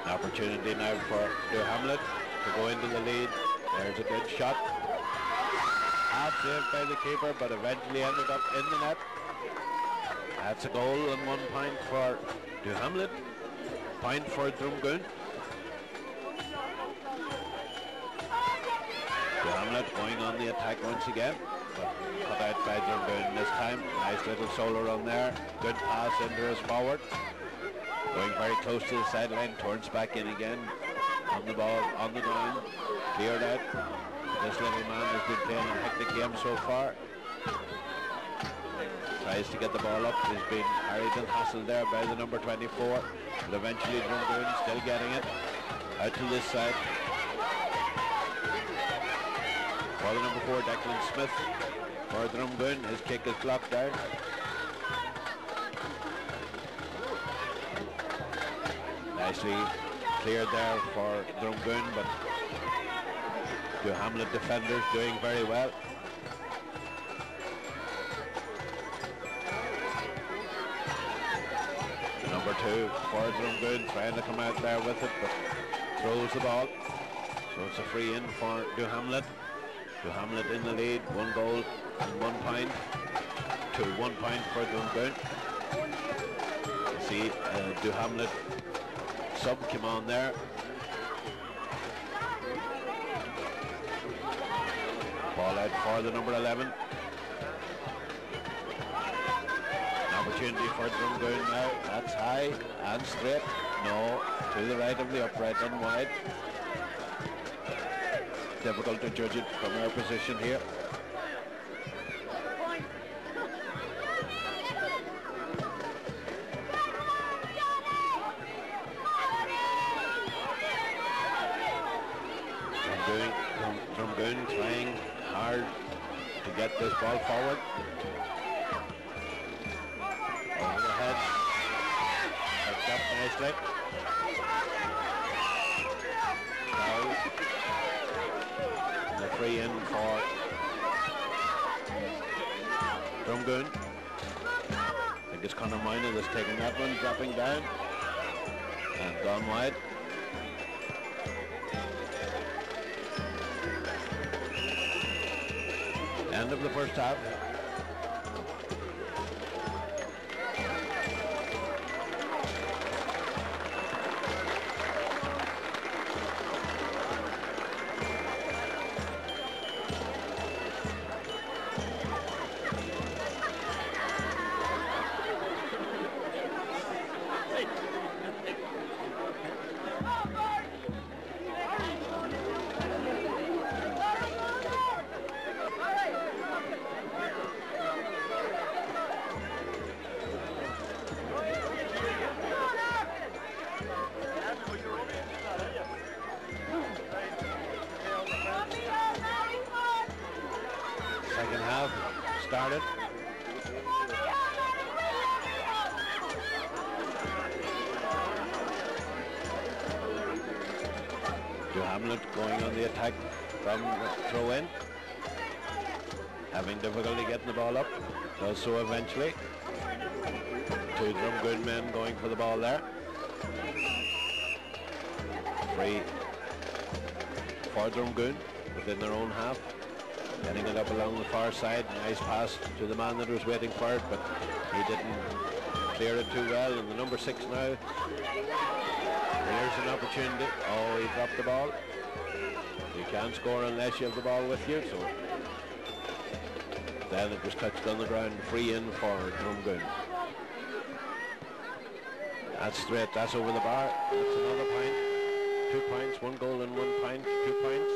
An opportunity now for Doohamlet to go into the lead. There's a good shot. Half saved by the keeper, but eventually ended up in the net. That's a goal and 1 point for Doohamlet. Point for Drumgoon. Doohamlet going on the attack once again, but cut out by Drumgoon this time. Nice little solo run there. Good pass into his forward. Going very close to the sideline, turns back in again. On the ball, on the ground, cleared out. This little man has been playing a hectic game so far. Tries to get the ball up. He's been harried and hassled there by the number 24. But eventually Drumgoon still getting it. Out to this side. For the number 4, Declan Smith. For Drumgoon, his kick is blocked down. Nicely cleared there for Drumgoon, but Doohamlet defenders doing very well. Number 2 for Drumgoon, trying to come out there with it, but throws the ball. So it's a free in for Doohamlet. Doohamlet in the lead, 1 goal and 1 point to 1 point for Drumgoon. See, Doohamlet sub came on there. Ball out for the number 11. Opportunity for Drumgoon now. That's high and straight. No, to the right of the upright and wide. Difficult to judge it from our position here. Drumgoon trying hard to get this ball forward. Over the head. Picked up nicely. Now the free in for Drumgoon. I think it's Conor Moynihan that's taking that one, dropping down and gone wide. End of the first half. Second half started. Doohamlet going on the attack from the throw in. Having difficulty getting the ball up. Does so eventually. 2 Drumgoon men going for the ball there. Free for Drumgoon within their own half. Getting it up along the far side. Nice pass to the man that was waiting for it, but he didn't clear it too well. And the number 6 now. Here's an opportunity. Oh, he dropped the ball. You can't score unless you have the ball with you. So then it was touched on the ground. Free in for Drumgoon. That's straight. That's over the bar. That's another point. 2 points. 1 goal and 1 point. 2 points.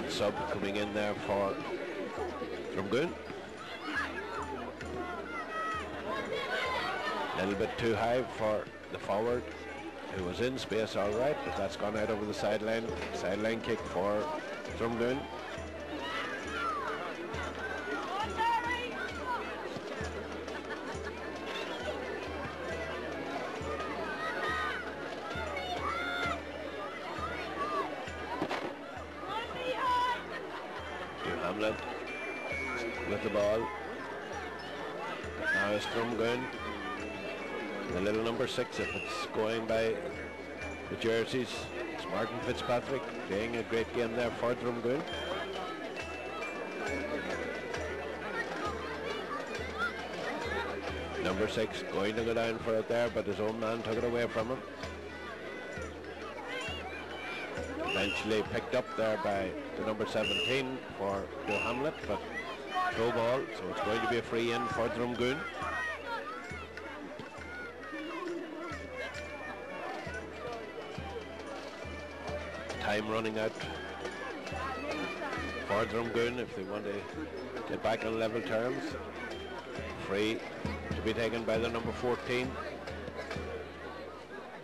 Sub coming in there for Drumgoon. A little bit too high for the forward, who was in space all right, but that's gone out over the sideline. Sideline kick for Drumgoon. Doohamlet with the ball. Now it's Drumgoon. The little number 6, if it's going by the jerseys, it's Martin Fitzpatrick playing a great game there for Drumgoon. Number 6 going to go down for it there, but his own man took it away from him. Eventually picked up there by the number 17 for Doohamlet, but throw ball, so it's going to be a free in for Drumgoon. time running out for Drumgoon if they want to get back on level terms. Free to be taken by the number 14.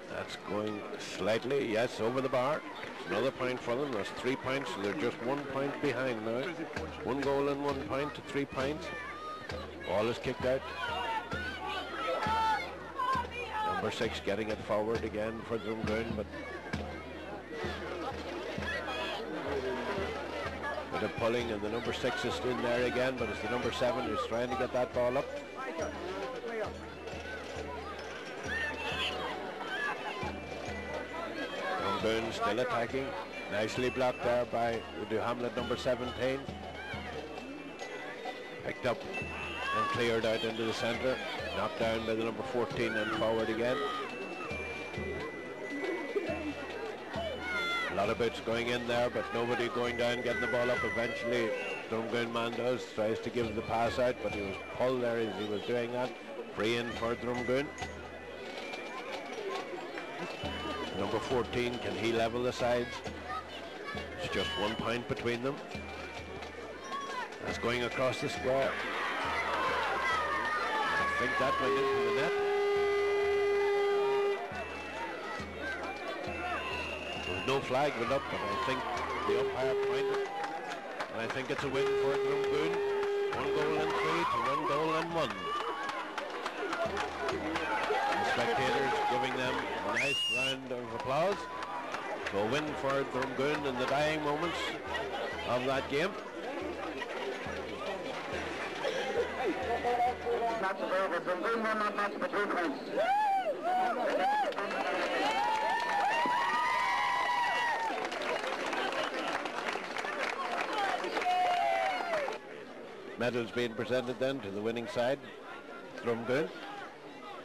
That's going slightly, yes, over the bar. It's another point for them. That's 3 points, so they're just 1 point behind now. 1 goal and 1 point to 3 points. Ball is kicked out. Number 6 getting it forward again for Drumgoon, but bit of pulling, and the number 6 is in there again, but it's the number 7 who's trying to get that ball up. Drumgoon still attacking. Nicely blocked there by the Doohamlet number 17. Picked up and cleared out into the centre. Knocked down by the number 14 and forward again. A lot of boots going in there, but nobody going down, getting the ball up. Eventually, Drumgoon man tries to give the pass out, but he was pulled there as he was doing that. Free in for Drumgoon. Number 14, can he level the sides? It's just 1 point between them. That's going across the square. I think that went into the net. There was no flag went up, but I think the umpire pointed. And I think it's a win for Drumgoon. 1 goal and 3 to 1 goal and 1. The spectators giving them a nice round of applause. So a win for Drumgoon in the dying moments of that game. Match is over. Drumgoon won that match by 2 points. Medals being presented then to the winning side, Drumgoon,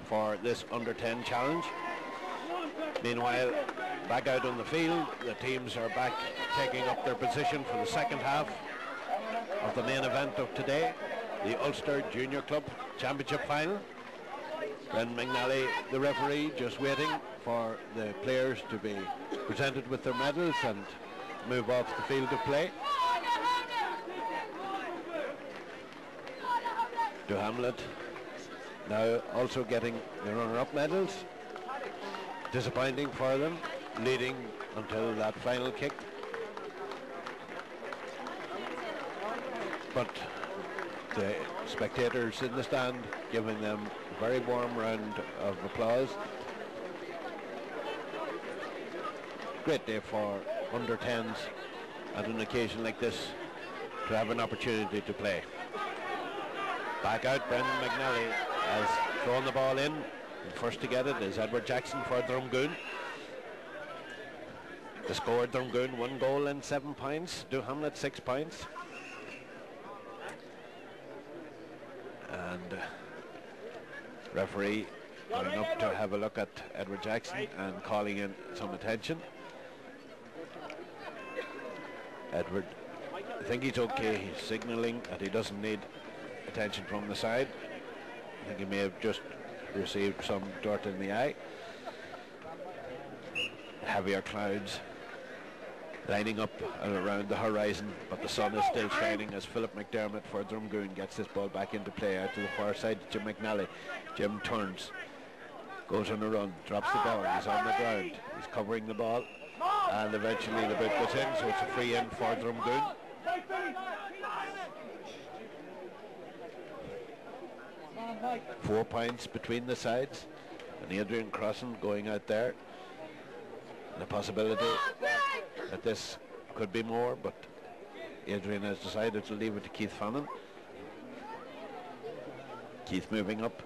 for this under-10 challenge. Meanwhile, back out on the field, the teams are back taking up their position for the second half of the main event of today, the Ulster Junior Club Championship final. Brendan McNally, the referee, just waiting for the players to be presented with their medals and move off the field of play. Doohamlet now also getting the runner-up medals. Disappointing for them, leading until that final kick. But the spectators in the stand giving them a very warm round of applause. Great day for under-10s at an occasion like this to have an opportunity to play. Back out, Brendan McNally has thrown the ball in. And first to get it is Edward Jackson for Drumgoon. The score, Drumgoon 1 goal and 7 points. Doohamlet 6 points. And referee going up to have a look at Edward Jackson and calling in some attention. Edward, I think he's okay. He's signalling that he doesn't need attention from the side. I think he may have just received some dirt in the eye. Heavier clouds lining up around the horizon, but the sun is still shining as Philip McDermott for Drumgoon gets this ball back into play out to the far side. Jim McNally. Jim turns, goes on a run, drops the ball, he's on the ground, he's covering the ball, and eventually the boot goes in, so it's a free in for Drumgoon. Four points between the sides, and Adrian Crossan going out there. The possibility that this could be more, but Adrian has decided to leave it to Keith Fannin. Keith moving up.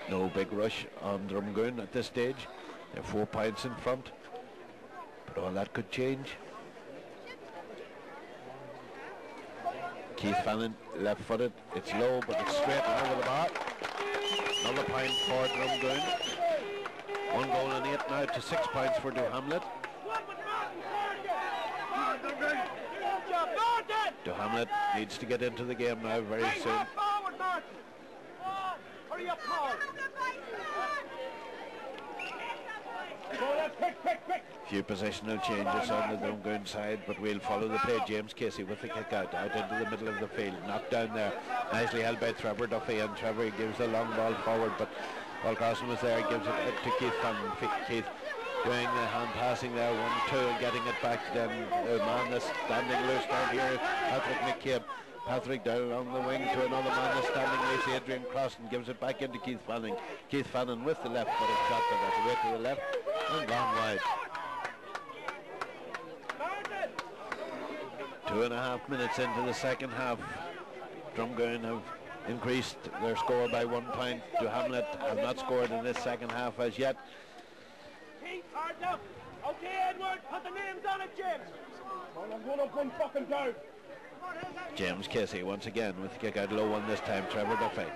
No big rush on Drumgoon at this stage. They're 4 points in front, but all that could change. Keith Fannin left-footed. It's low, but it's straight over the bar. Another point for Drumgoon. 1 goal and 8 now to 6 points for Doohamlet. Doohamlet needs to get into the game now very soon. Few positional changes on the Drumgoon side, but we'll follow the play. James Casey with the kick out into the middle of the field, knocked down there, nicely held by Trevor Duffy, and Trevor gives the long ball forward, but Paul Carson was there, gives it to Keith Fannin. Keith doing the hand passing there, 1-2, and getting it back to them. The man that's standing loose down here, Patrick McCabe. Patrick down on the wing to another man that's standing loose, Adrian Crossan, gives it back into Keith Fannin. Keith Fannin with the left footed shot, but that's way to the left and gone wide. 2.5 minutes into the second half. Drumgoon have increased their score by 1 point. Doohamlet have not scored in this second half as yet. Okay, Edward, put the names on it, James. I'm going up one fucking down. James Casey once again with the kick out low one this time. Trevor Duffy.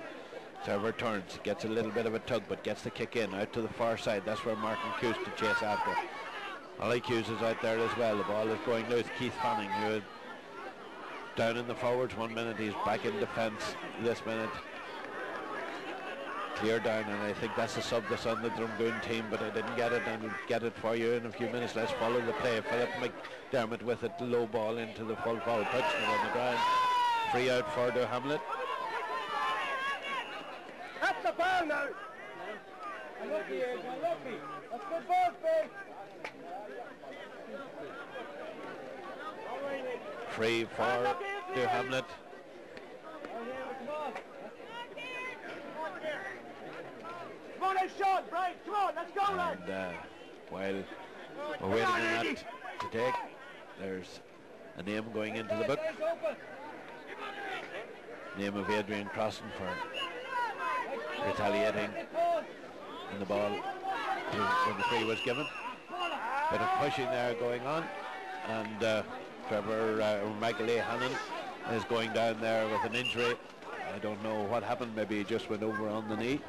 Trevor turns, gets a little bit of a tug, but gets the kick in out to the far side. That's where Martin Cuse to chase after. Ollie Cuse is out there as well. The ball is going loose. Keith Fanning, who down in the forwards 1 minute, he's back in defence this minute. Clear down, and I think that's the sub that's on the Drumgoon team, but I didn't get it, and I'll get it for you in a few minutes. Let's follow the play. Philip McDermott with it, low ball into the full forward, touching it on the ground. Free out for Doohamlet. That's the ball now. Unlucky, unlucky. That's good ball, Phil. Free for Doohamlet. Come on, Sean, Brian, come on, let's go, lad. And while we're waiting on that to take, there's a name going into the book. Name of Adrian Crossan for retaliating in the ball when the free was given. Bit of pushing there going on, and Michael A. Hannon is going down there with an injury. I don't know what happened, maybe he just went over on the knee.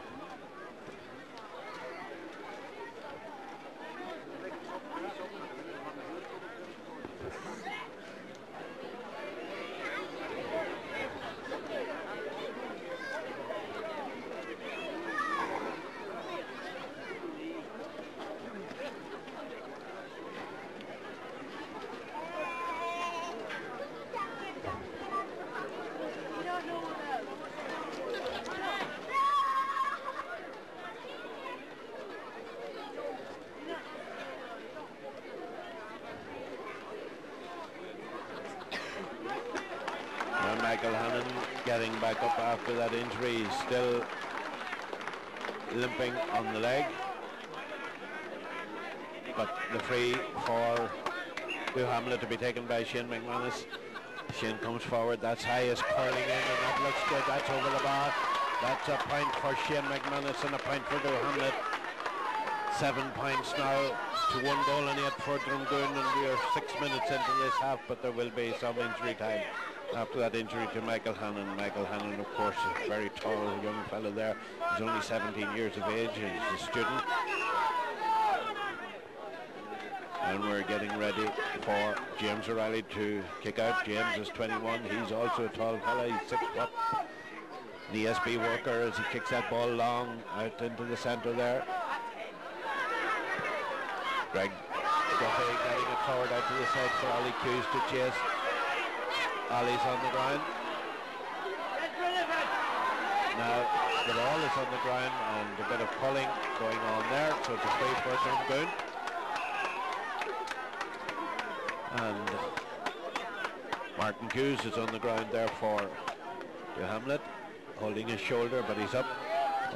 Michael Hannon getting back up after that injury. He's still limping on the leg. But the free for Doohamlet to be taken by Shane McManus. Shane comes forward, that's high, is curling in, and that looks good. That's over the bar. That's a point for Shane McManus and a point for Doohamlet. 7 points now to 1 goal and 8 for Drumgoon, and we are 6 minutes into this half, but there will be some injury time after that injury to Michael Hannon. Michael Hannon, of course, is a very tall young fellow there. He's only 17 years of age, he's a student. And we're getting ready for James O'Reilly to kick out. James is 21, he's also a tall fellow, he's 6 foot. The SB worker as he kicks that ball long out into the centre there. Greg Duffy getting it forward out to the side for Ollie Cuse to chase. Ollie's on the ground. Now the ball is on the ground and a bit of pulling going on there, so it's a free for Drumgoon. And Martin Cuse is on the ground there for Doohamlet, holding his shoulder, but he's up.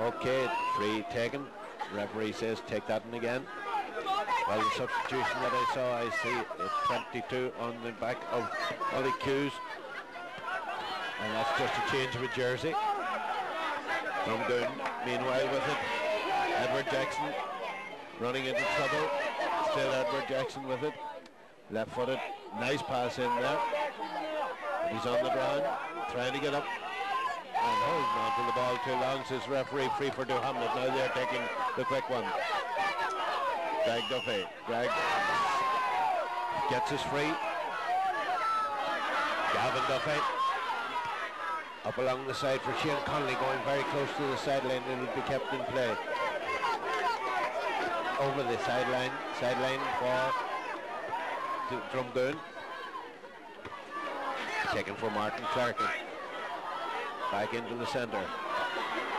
Okay, free taken. Referee says take that in again. Well, the substitution that I saw, I see 22 on the back of Ollie Cuse, and that's just a change of a jersey. Drumgoon meanwhile with it. Edward Jackson running into trouble. Still Edward Jackson with it. Left footed, nice pass in there. He's on the ground, trying to get up and holding on to the ball too long, says referee. Free for Doohamlet. Now they're taking the quick one. Greg Duffy. Greg gets his free. Gavin Duffy up along the side for Shane Connolly, going very close to the sideline, and it'll be kept in play. over the sideline for Drumgoon. Taken for Martin Clarkin. Back into the centre.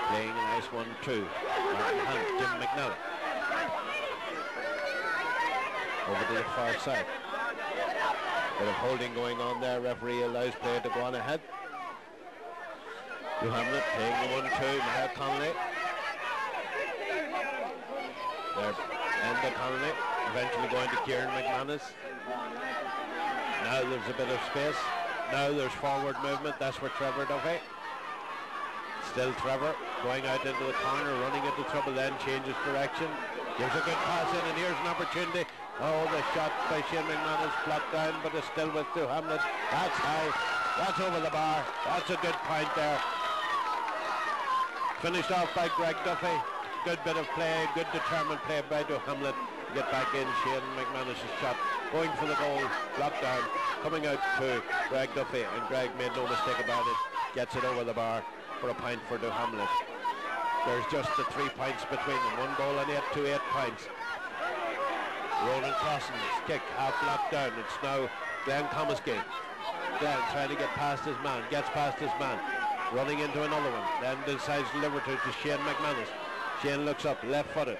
Playing a nice 1-2. Martin Hunt, Jim McNally. Over to the far side. Bit of holding going on there. Referee allows play to go on ahead. Doohamlet playing the 1-2. Maher Connolly. There, Enda Connolly. Eventually going to Kieran McManus. Now there's a bit of space. Now there's forward movement. That's for Trevor Duffy. Still Trevor going out into the corner, running into trouble, then changes direction. Gives a good pass in, and here's an opportunity. Oh, the shot by Shane McManus blocked down, but it's still with Doohamlet. That's high. That's over the bar. That's a good point there. Finished off by Greg Duffy. Good bit of play, good determined play by Doohamlet. Get back in, Shane McManus' shot. Going for the goal, blocked down. Coming out to Greg Duffy, and Greg made no mistake about it. Gets it over the bar for a point for Doohamlet. There's just the 3 points between them. 1 goal and 8 to 8 points. Roland Clausen's kick, half blocked down. It's now Glenn Comiskey. Glenn trying to get past his man, gets past his man. Running into another one, then decides to deliver to Shane McManus. Shane looks up, left-footed.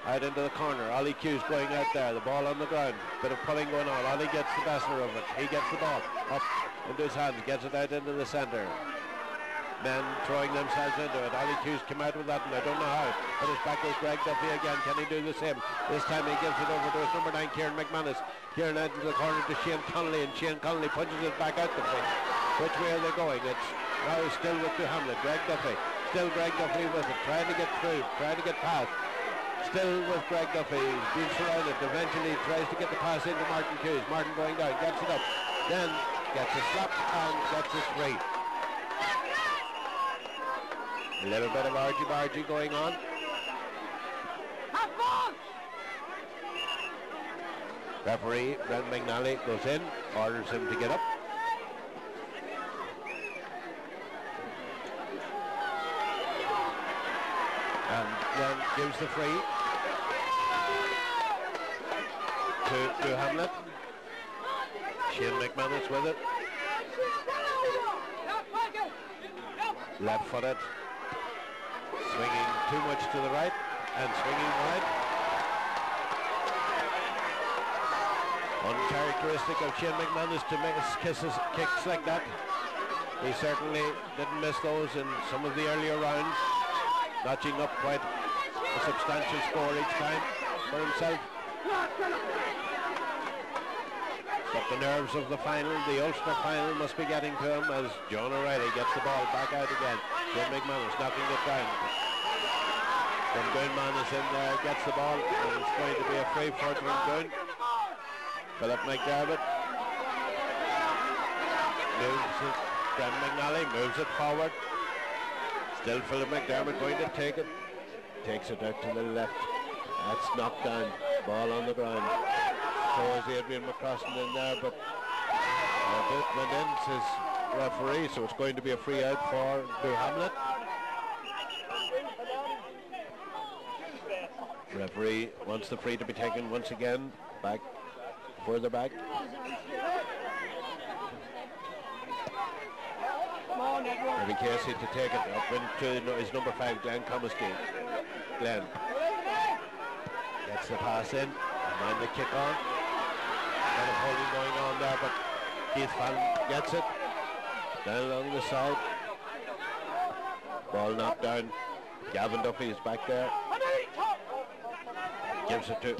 Out into the corner. Ollie Q's going out there. The ball on the ground. Bit of pulling going on. Ollie gets the better of it. He gets the ball up into his hands. Gets it out into the centre. Men throwing themselves into it. Ollie Q's come out with that, and I don't know how. But it's back with Greg Duffy again. Can he do the same? This time he gives it over to his number 9, Kieran McManus. Kieran out into the corner to Shane Connolly, and Shane Connolly punches it back out the pitch. Which way are they going? It's now still with Doohamlet. Greg Duffy. Still Greg Duffy with it. Trying to get through. Trying to get past. Still with Greg Duffy, he's been surrounded, eventually tries to get the pass into Martin Hughes. Martin going down, gets it up, then gets a slap and gets it free. A little bit of argy-bargy going on. Referee Brent McNally goes in, orders him to get up. And then gives the free to Doohamlet. Shane McManus with it. Left-footed. Swinging too much to the right and swinging wide. Uncharacteristic of Shane McManus to make kicks like that. He certainly didn't miss those in some of the earlier rounds. Notching up quite a substantial score each time for himself. But the nerves of the final, the Ulster final, must be getting to him as John O'Reilly gets the ball back out again. Jim McManus knocking it down. Drumgoon man is in there, gets the ball, and it's going to be a free for Drumgoon. Philip McDermott moves it. Glenn McNally moves it forward. Still Philip McDermott going to take it. Takes it out to the left. That's knocked down. Ball on the ground. So is Adrian McCrossan in there, but it went in, says referee, so it's going to be a free out for Doohamlet. Referee wants the free to be taken once again. Back, further back. Every Casey to take it up into his number 5, Glenn Comiskey. Glenn gets the pass in, and then the kick on. Kind of holding going on there, but Keith Fallon gets it. Down along the side. Ball knocked down. Gavin Duffy is back there. Gives it to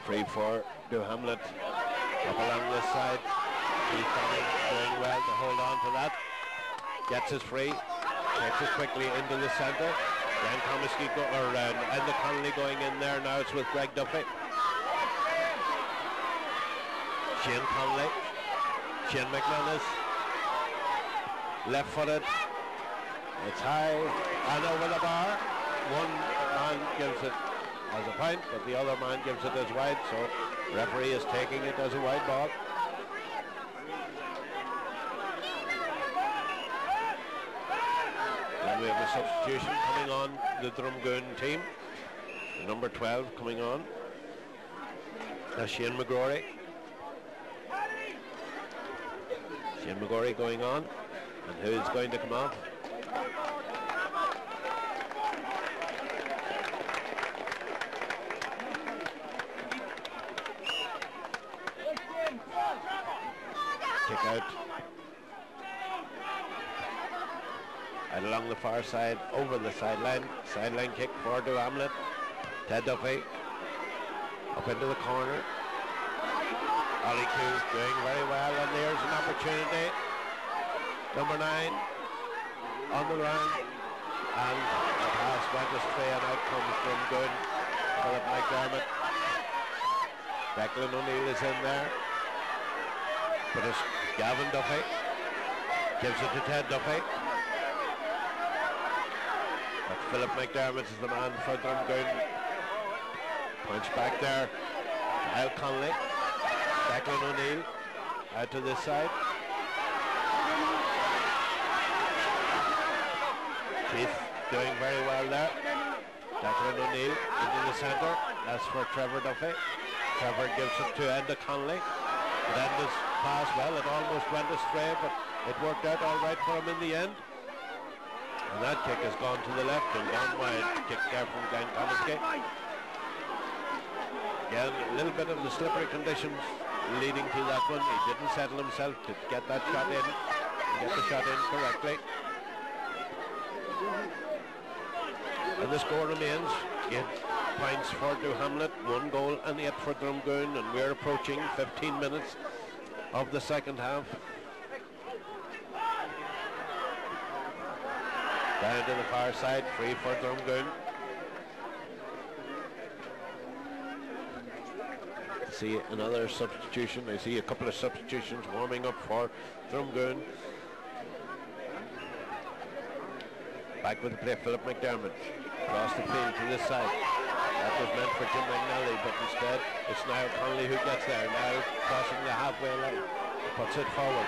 free for Doohamlet. Up along this side. He's doing well to hold on to that. Gets his free. Takes it quickly into the centre. Then Comiskey and the Connolly going in there. Now it's with Greg Duffy. Shane Connolly. Shane McManus. Left-footed. It's high and over the bar. One man gives it as a point, but the other man gives it as wide, so referee is taking it as a wide ball. And we have a substitution coming on the Drumgoon team. Number 12 coming on. That's Shane McGrory. Shane McGrory going on. And who's going to come off? Kick out. Out along the far side, over the sideline. Sideline kick for Doohamlet. Ted Duffy. Up into the corner. Ollie Coos doing very well, and there's an opportunity. Number 9 on the ground, and the pass went astray, and out comes Drumgoon. Philip McDermott. Declan O'Neill is in there. But it's Gavin Duffy. Gives it to Ted Duffy. But Philip McDermott is the man for Drumgoon. Punch back there. Kyle Conley. Declan O'Neill out to this side. Keith doing very well there. Declan O'Neill into the centre. That's for Trevor Duffy. Trevor gives it to Enda Conley. But Enda's pass, well, it almost went astray, but it worked out all right for him in the end. And that kick has gone to the left and gone wide. Kick there from Glenn Conisky. Again, a little bit of the slippery conditions leading to that one. He didn't settle himself to get that shot in, get the shot in correctly. And the score remains 8 points for Doohamlet, 1 goal and 8 for Drumgoon, and we're approaching 15 minutes of the second half. Down to the far side, free for Drumgoon. See another substitution. I see a couple of substitutions warming up for Drumgoon. Back with the play, Philip McDermott. Across the field to this side. That was meant for Jim McNally, but instead it's Niall Connolly who gets there. Niall crossing the halfway line. Puts it forward.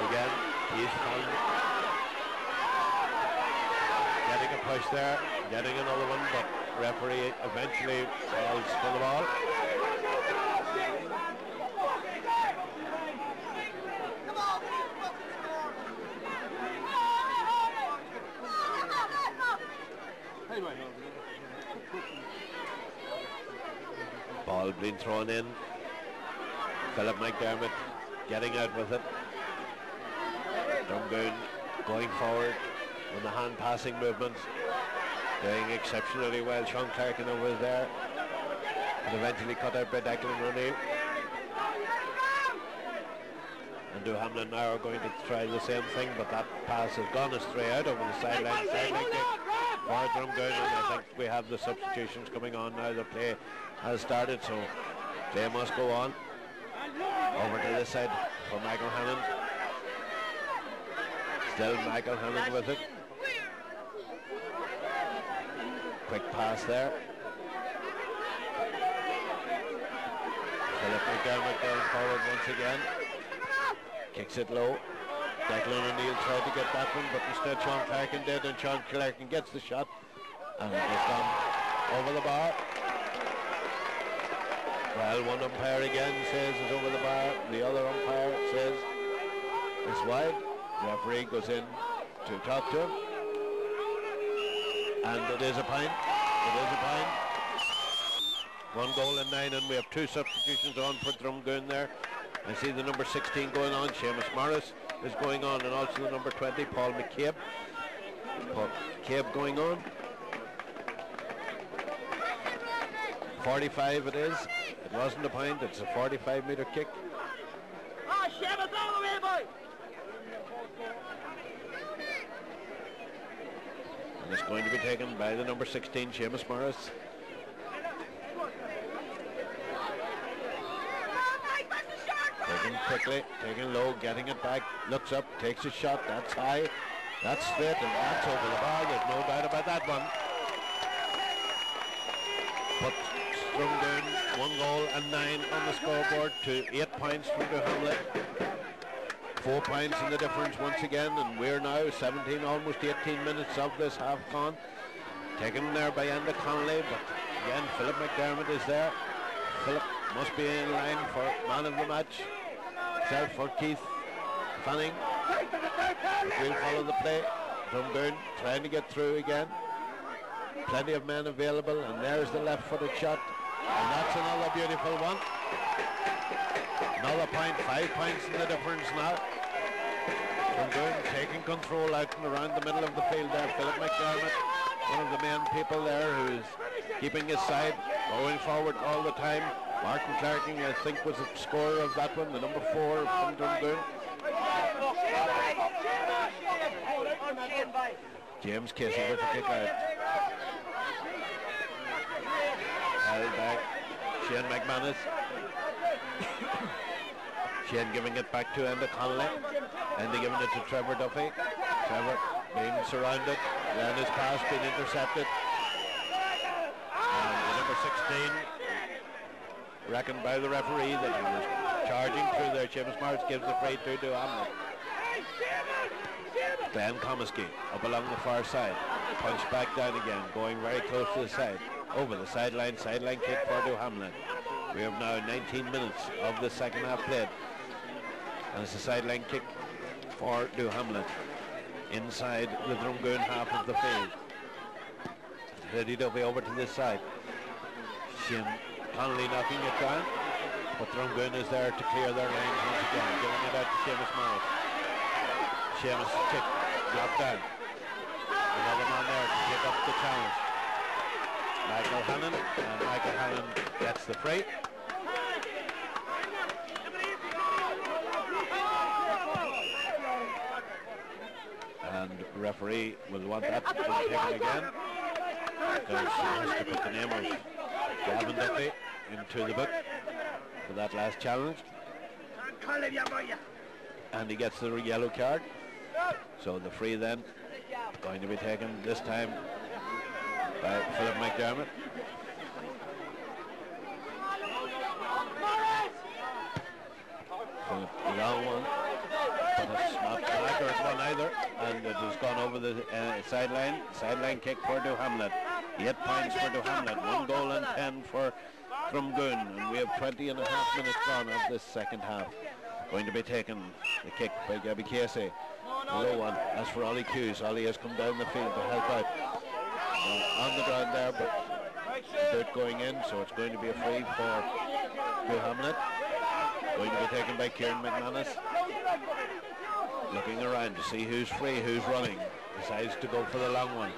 Again, he's getting a push there. Getting another one, but referee eventually calls for the ball. Ball being thrown in. Philip McDermott getting out with it. Drumgoon going forward on the hand passing movements, doing exceptionally well. Sean Clarkin over there, and eventually cut out by Declan O'Neill. And Doohamlet now are going to try the same thing, but that pass has gone astray out over the sideline. Sideline kick for Drumgoon, and I think we have the substitutions coming on now. The play has started, so play must go on. Over to this side for Michael Hannon. Still Michael Hannon with it. Quick pass there. Philip McDermott going forward once again. Kicks it low. Declan O'Neill tried to get that one, but instead Sean Clarkin did, and Sean Clarkin gets the shot, and it's gone over the bar. Well, one umpire again says it's over the bar. The other umpire says it's wide. The referee goes in to talk to him, and it is a pint. It is a pint. 1 goal and 9, and we have 2 substitutions on for Drumgoon there. I see the number 16 going on. Seamus Morris is going on, and also the number 20, Paul McCabe. Paul McCabe going on. 45 it is. It wasn't a point, it's a 45-metre kick. Ah, Seamus, all the way, boy! And it's going to be taken by the number 16, Seamus Morris. Taken quickly, taken low, getting it back, looks up, takes a shot, that's high, that's straight, and that's over the bar. There's no doubt about that one. But Drumgoon, 1 goal and 9 on the scoreboard to 8 points from Doohamlet. 4 points in the difference once again, and we're now 17, almost 18 minutes of this half gone. Taken there by Enda Connolly, but again Philip McDermott is there. Philip must be in line for man of the match. Self for Keith Fanning. We'll follow the play. Drumgoon trying to get through again. Plenty of men available, and there's the left-footed shot, and that's another beautiful one. Another point, 5 points in the difference now. Drumgoon taking control out and around the middle of the field there. Philip McDermott, one of the main people there, who's keeping his side, going forward all the time. Martin Clarking, I think, was the scorer of that one, the number 4 from Drumgoon. James Casey with the kick out. Held back. Shane McManus. Shane giving it back to Enda Connolly. Enda giving it to Trevor Duffy. Trevor being surrounded. Then his pass being intercepted. And the number 16, reckoned by the referee that he was charging through there. Seamus Morris gives the free to Doohamlet. Ben Comiskey up along the far side. Punched back down again, going very close to the side. Over the sideline kick for Doohamlet. We have now 19 minutes of the second half played. And it's a sideline kick for Doohamlet inside the Drumgoon half of the field. Eddie Duffy over to this side. Shane Connolly knocking it down, but Drumgoon is there to clear their lines once again, giving it out to Seamus Morris. Seamus kick dropped down. Another man there to pick up the challenge. Michael Hannon, and Michael Hannon gets the free. And the referee will want that to be taken again, because he has to put the name of Cavan Duffy into the book for that last challenge. And he gets the yellow card. So the free then going to be taken this time by Philip McDermott. Philip, a long one, but it's not an accurate one either, and it has gone over the sideline. Sideline kick for Doohamlet. 8 points for Doohamlet, 1 goal and 10 for Drumgoon, and we have 20 and a half minutes gone of this second half. Going to be taken, the kick by Gabby Casey. The low one, as for Ollie Hughes. Ollie has come down the field to help out. On the ground there, but dirt going in, so it's going to be a free for Doohamlet. Going to be taken by Kieran McManus. Looking around to see who's free, who's running. Decides to go for the long one.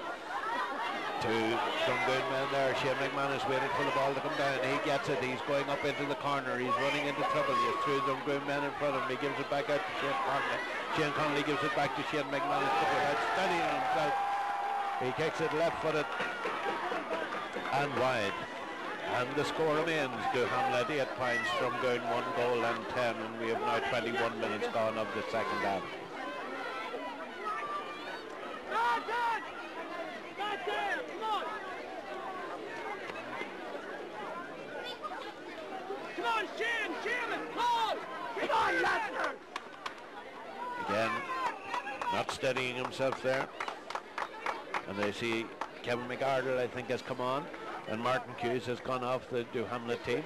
To Drumgoon man there, Shane McManus waiting for the ball to come down. He gets it, he's going up into the corner, he's running into trouble. He's through Drumgoon man in front of him. He gives it back out to Shane Connolly. Shane Connolly gives it back to Shane McManus to put out, steadying himself. He kicks it left-footed and wide. And the score remains Doohamlet 8 points, Drumgoon 1 goal and 10, and we have now 21 minutes gone of the second half. Again, not steadying himself there. And I see Kevin McArdle, I think, has come on, and Martin Hughes has gone off the Doohamlet team.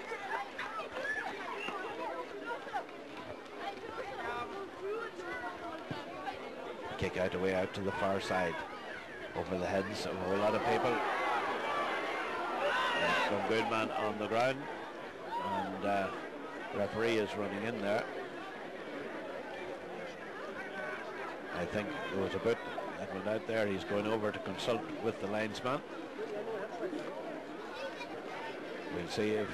Kick out away out to the far side, over the heads of a whole lot of people. Drumgoon man on the ground, and referee is running in there. I think there was a boot that went out there. He's going over to consult with the linesman. We'll see if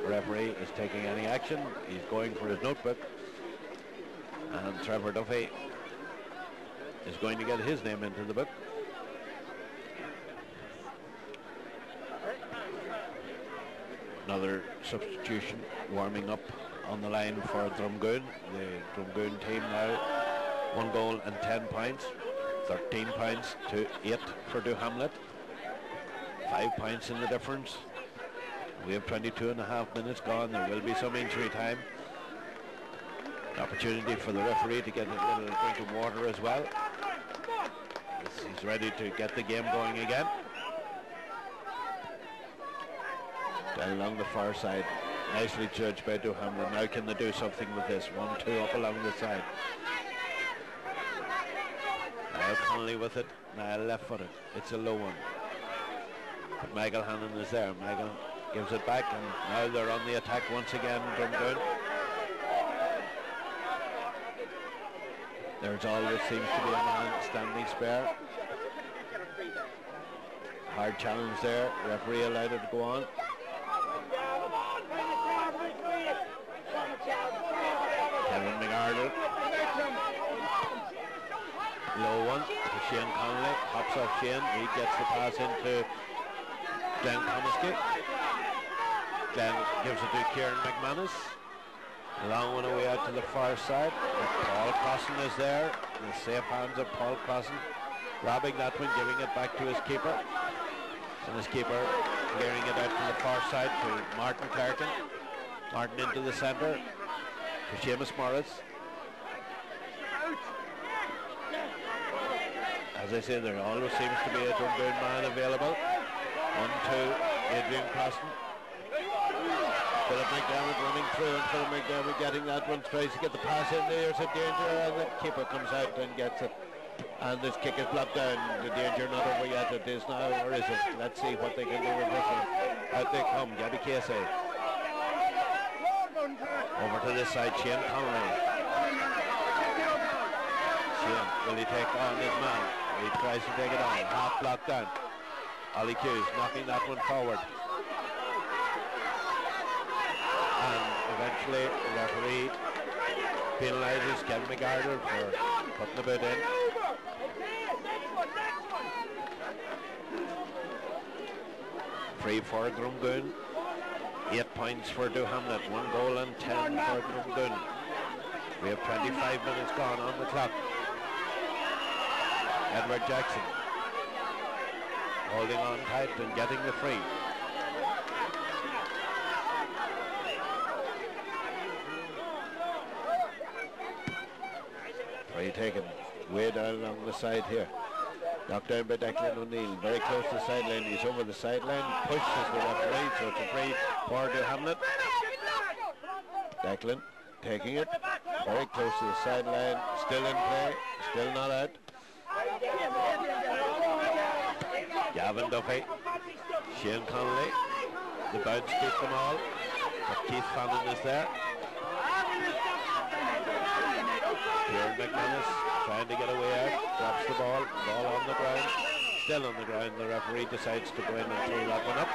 the referee is taking any action. He's going for his notebook, and Trevor Duffy is going to get his name into the book. Another substitution warming up on the line for Drumgoon. The Drumgoon team now 1 goal and 10 points, 13 points to 8 for Doohamlet, 5 points in the difference. We have 22 and a half minutes gone. There will be some injury time. Opportunity for the referee to get a little drink of water as well. He's ready to get the game going again. Down along the far side. Nicely judged by Doohamlet. Now can they do something with this? 1-2 up along the side. Now Connolly with it. Now left footed. It's a low one. But Michael Hannon is there. Michael gives it back, and now they're on the attack once again. Drumgoon. There's always seems to be a man standing spare. Hard challenge there. Referee allowed it to go on. Kevin McArdle. Low one to Shane Connolly. Hops off Shane. He gets the pass into Glenn Comiskey. Glenn gives it to Kieran McManus. Long one away out to the far side. Paul Crossan is there. The safe hands of Paul Crossan. Robbing that one, giving it back to his keeper. And his keeper clearing it out to the far side to Martin Clarkin. Martin into the centre to Seamus Morris. As I say, there always seems to be a Drumgoon man available. 1-2, Adrian Crossan. Philip McDermott running through, and Philip McDermott getting that one, tries to get the pass in. There's a danger, and the keeper comes out and gets it. And this kick is blocked down. The danger not over yet. It is now, or is it? Let's see what they can do with this one. Out they come. Gabby Casey. Over to this side, Shane Connolly. Shane, will he take on his man? He tries to take it on. Half blocked down. Ollie Hughes knocking that one forward. And eventually the referee penalises Kevin McArdle for putting the boot in. Free for Drumgoon. 8 points for Doohamlet. 1 goal and 10 for Drumgoon. We have 25 minutes gone on the clock. Edward Jackson holding on tight and getting the free. Free taken way down along the side here. Knocked down by Declan O'Neill. Very close to the sideline. He's over the sideline. Pushes the referee, so it's a free for Doohamlet. Declan taking it. Very close to the sideline. Still in play. Still not out. Gavin Duffy. Shane Connolly. The bounce beat them all. But Keith Fannin is there. Kieran McManus trying to get away out. Drops the ball. Ball on the ground. Still on the ground. The referee decides to go in and throw that one up.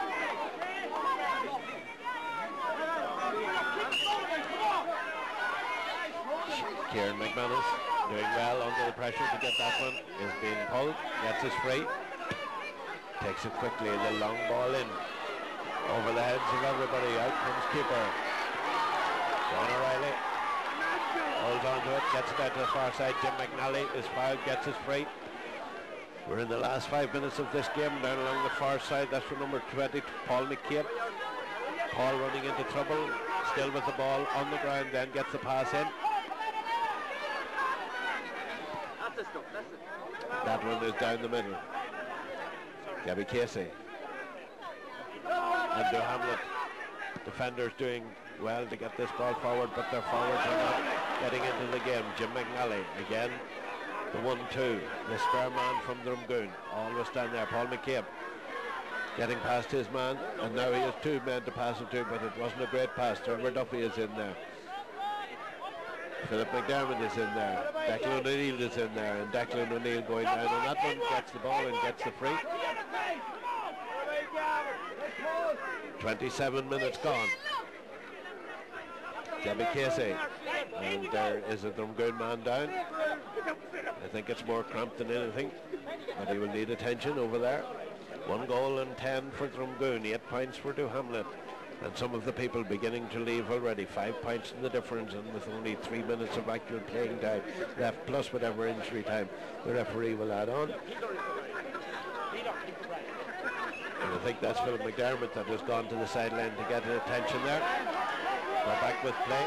Kieran McManus doing well under the pressure to get that one. Is being pulled. Gets his free. Takes it quickly. The long ball in. Over the heads of everybody. Out comes keeper. John O'Reilly. Holds on to it. Gets it out to the far side. Jim McNally is fouled. Gets his free. We're in the last 5 minutes of this game. Down along the far side. That's for number 20, Paul McCabe. Paul running into trouble. Still with the ball on the ground. Then gets the pass in. That one is down the middle. Gabby Casey. And Doohamlet. Defenders doing well to get this ball forward, but their forwards are not getting into the game. Jim McNally again. The 1-2. The spare man from Drumgoon. Always down there. Paul McCabe getting past his man, and now he has 2 men to pass him to, but it wasn't a great pass. Trevor Duffy is in there. Philip McDermott is in there. Declan O'Neill is in there, and Declan O'Neill going down, and that one gets the ball and gets the free. 27 minutes gone. Gabby Casey, and there is a Drumgoon man down. I think it's more cramped than anything, but he will need attention over there. 1 goal and 10 for Drumgoon, 8 points for Doohamlet. And some of the people beginning to leave already. 5 points in the difference, and with only 3 minutes of actual playing time left, plus whatever injury time the referee will add on. And I think that's Philip McDermott that has gone to the sideline to get attention there. We're back with play.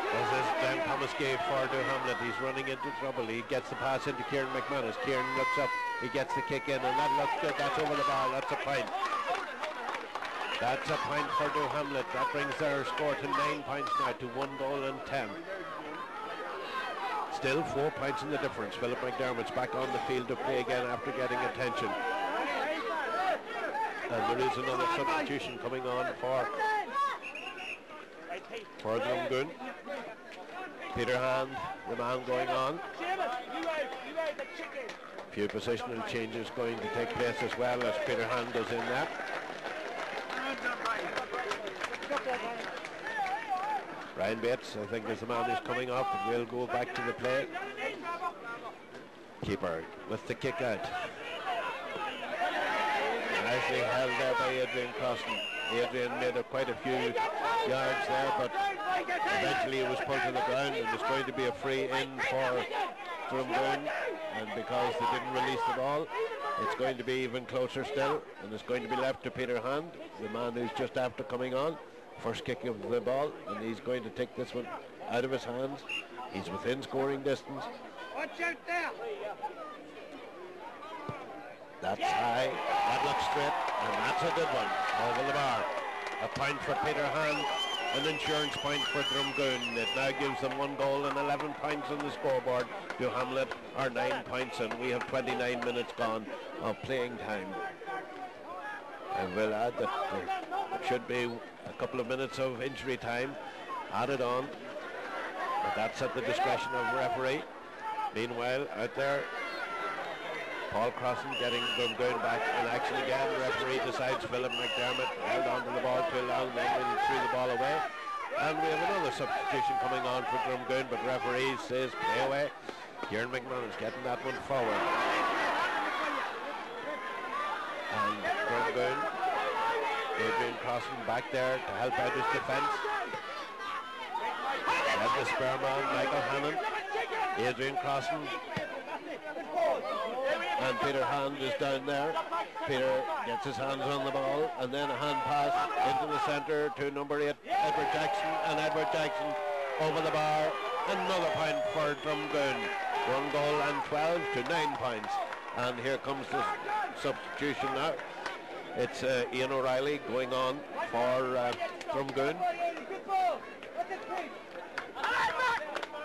This is Dan Comiskey for Doohamlet. He's running into trouble. He gets the pass into Kieran McManus. Kieran looks up. He gets the kick in, and that looks good. That's over the bar. That's a point. That's a point for Doohamlet. That brings their score to 9 points now, to 1 goal and 10. Still 4 points in the difference. Philip McDermott's back on the field to play again after getting attention. And there is another substitution coming on for Drumgoon. Peter Hand, the man going on. A few positional changes going to take place as well as Peter Hand goes in there. Ryan Bates, I think, is the man who's coming off, and we'll go back to the play. Keeper with the kick out. Nicely held there by Adrian Crossan. Adrian made quite a few yards there, but eventually it was pulled to the ground, and it's going to be a free in for Drumgoon, and because they didn't release the ball, it's going to be even closer still, and it's going to be left to Peter Hand, the man who's just after coming on. First kick of the ball, and he's going to take this one out of his hands. He's within scoring distance. Watch out there! That's high, that looks straight, and that's a good one, over the bar. A point for Peter Hand, an insurance point for Drumgoon. It now gives them 1 goal and 11 points on the scoreboard. Doohamlet are 9 points, and we have 29 minutes gone of playing time. I will add that there should be a couple of minutes of injury time added on, but that's at the discretion of the referee. Meanwhile, out there, Paul Crossan getting Drumgoon back in action again. The referee decides Philip McDermott held on to the ball too long, then he threw the ball away. And we have another substitution coming on for Drumgoon, but referee says play away. Kieran McManus getting that one forward. And Drumgoon, Adrian Crossan back there to help out his defence. Then the spare man, Michael Hannon. Adrian Crossan. And Peter Hand is down there. Peter gets his hands on the ball, and then a hand pass into the centre to number 8, Edward Jackson, and Edward Jackson over the bar. Another point for Drumgoon. 1 goal and 12 to 9 points. And here comes the substitution now. It's Ian O'Reilly going on for Drumgoon.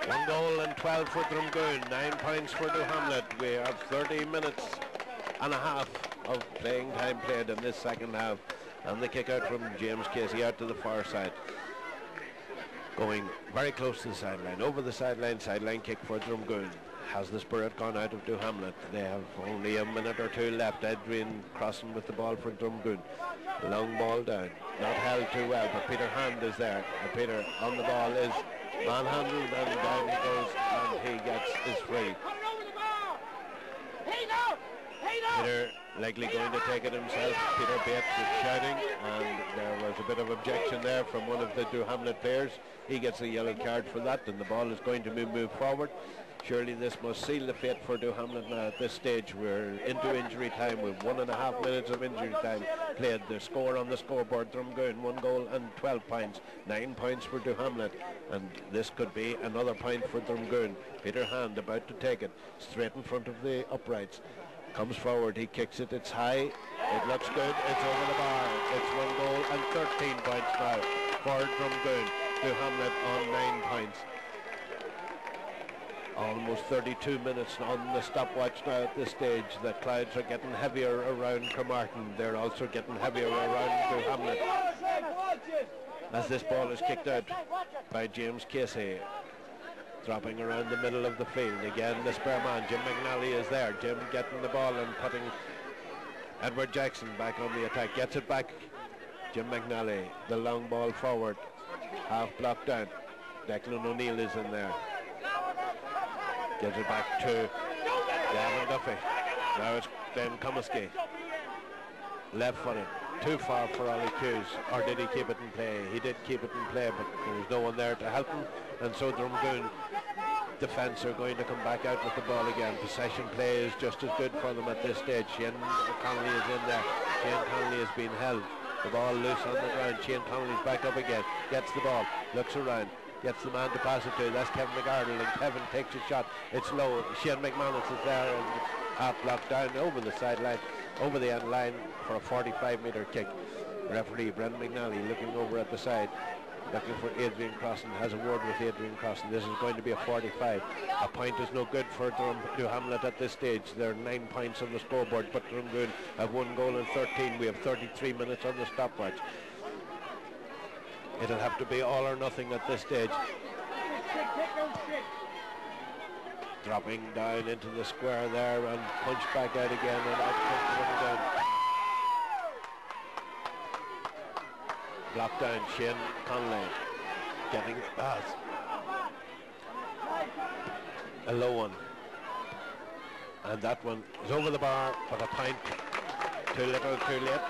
1 goal and 12 for Drumgoon, 9 points for Doohamlet. We have 30 minutes and a half of playing time played in this second half. And the kick out from James Casey out to the far side. Going very close to the sideline. Over the sideline kick for Drumgoon. Has the spirit gone out of Doohamlet? They have only a minute or two left. Adrian Crossan with the ball for Drumgoon. Long ball down. Not held too well, but Peter Hand is there. And Peter on the ball is manhandled, and down he goes, and he gets his free. Peter likely going to take it himself. Peter Bates is shouting, and there was a bit of objection there from one of the Doohamlet players. He gets a yellow card for that, and the ball is going to be moved forward. Surely this must seal the fate for Doohamlet now at this stage. We're into injury time with 1.5 minutes of injury time played. The score on the scoreboard, Drumgoon, 1 goal and 12 points. 9 points for Doohamlet, and this could be another point for Drumgoon. Peter Hand about to take it, straight in front of the uprights. Comes forward, he kicks it, it's high, it looks good, it's over the bar. It's 1 goal and 13 points now for Drumgoon. Doohamlet on 9 points. Almost 32 minutes on the stopwatch now at this stage. The clouds are getting heavier around Cremartin. They're also getting heavier around Doohamlet. As this ball is kicked out by James Casey. Dropping around the middle of the field. Again, the spare man, Jim McNally, is there. Jim getting the ball and putting Edward Jackson back on the attack. Gets it back. Jim McNally, the long ball forward. Half blocked out. Declan O'Neill is in there. Gives it back to Gavin Duffy. Now it's Ben Comiskey. Left footed. Too far for Ollie Hughes. Or did he keep it in play? He did keep it in play, but there was no one there to help him. And so Drumgoon defence are going to come back out with the ball again. Possession play is just as good for them at this stage. Shane Connolly is in there. Shane Connolly has been held. The ball loose on the ground. Shane Connolly's back up again. Gets the ball. Looks around. gets the man to pass it to. That's Kevin McArdle, and Kevin takes a shot. It's low. Shane McManus is there and half blocked down over the sideline, over the end line for a 45-metre kick. Referee Brendan McNally looking over at the side, looking for Adrian Crossan, has a word with Adrian Crossan. This is going to be a 45. A point is no good for Doohamlet at this stage. There are 9 points on the scoreboard, but Drumgoon have 1 goal and 13. We have 33 minutes on the stopwatch. It'll have to be all or nothing at this stage. Dropping down into the square there and punched back out again, and out comes Drumgoon. Blocked down, Shane Conley getting the pass. A low one. And that one is over the bar, but a point too little, too late.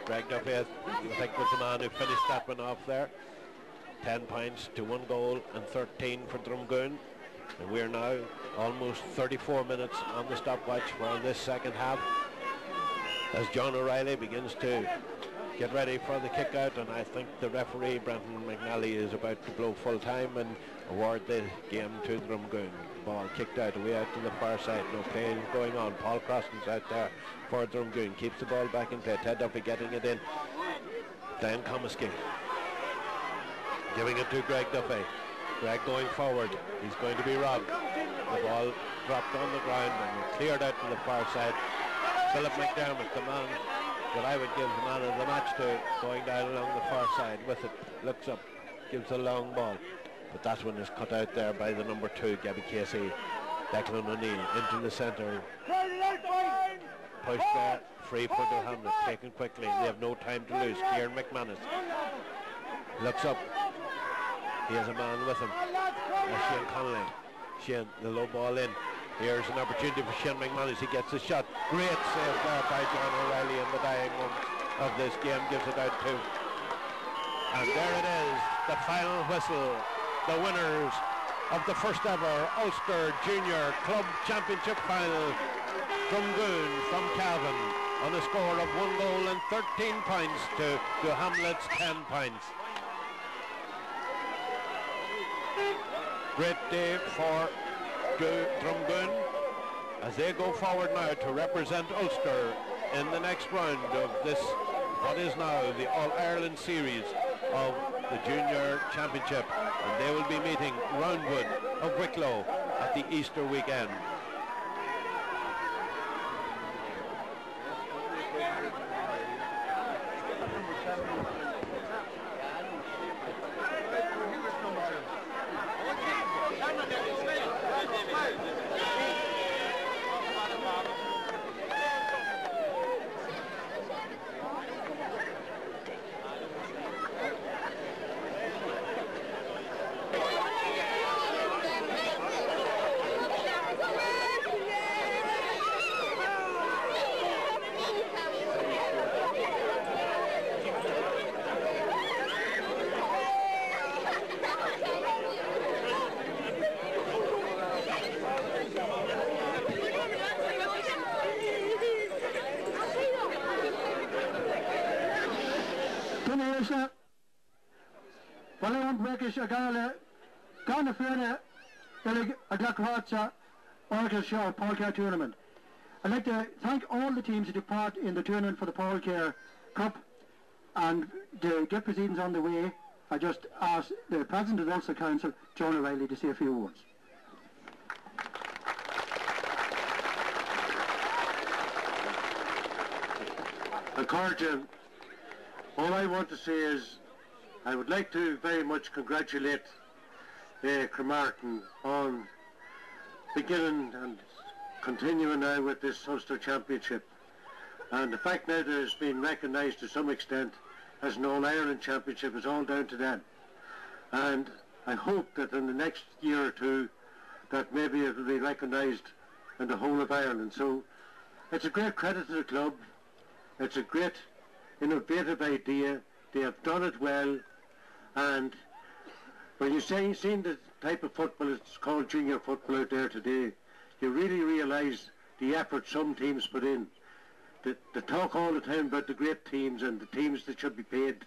Greg Duffy, I think, was the man who finished that one off there. 10 points to 1 goal and 13 for Drumgoon. And we're now almost 34 minutes on the stopwatch for this second half, as John O'Reilly begins to get ready for the kick out, and I think the referee Brendan McNally is about to blow full time and award the game to Drumgoon. Ball kicked out, away out to the far side, no play going on. Paul Crossan's out there for Drumgoon, keeps the ball back in play. Ted Duffy getting it in. Dan Comiskey giving it to Greg Duffy. Greg going forward, he's going to be robbed. The ball dropped on the ground and cleared out to the far side. Philip McDermott, the man that I would give the man of the match to, going down along the far side with it, looks up, gives a long ball, but that one is cut out there by the number 2, Gabby Casey. Declan O'Neill into the centre, pushed there, free for Doohamlet, taken quickly. They have no time to lose. Kieran McManus looks up, he has a man with him. Shane Connolly. Shane, the low ball in. Here's an opportunity for Shane McManus. He gets a shot. Great save there by John O'Reilly in the dying moments of this game. Gives it out to. And there it is, the final whistle. The winners of the first ever Ulster Junior Club Championship final. Drumgoon from Cavan on a score of 1 goal and 13 points to Doohamlet's 10 points. Great day for Drumgoon as they go forward now to represent Ulster in the next round of this, what is now the All-Ireland series of the Junior Championship, and they will be meeting Roundwood of Wicklow at the Easter weekend. Well, I want to make a gana fair a Glackhotsa Orchestra Paul Care tournament. I'd like to thank all the teams that took part in the tournament for the Paul Care Cup, and to get proceedings on the way, I just asked the President of the Ulster Council, John O'Reilly, to say a few words. Carter, all I want to say is I would like to very much congratulate Cremartin on beginning and continuing now with this Ulster Championship, and the fact now that it's been recognised to some extent as an All-Ireland Championship is all down to them, and I hope that in the next year or two that maybe it will be recognised in the whole of Ireland. So it's a great credit to the club. It's a great innovative idea. They have done it well, and when you've seen the type of football it's called junior football out there today, you really realise the effort some teams put in. They talk all the time about the great teams and the teams that should be paid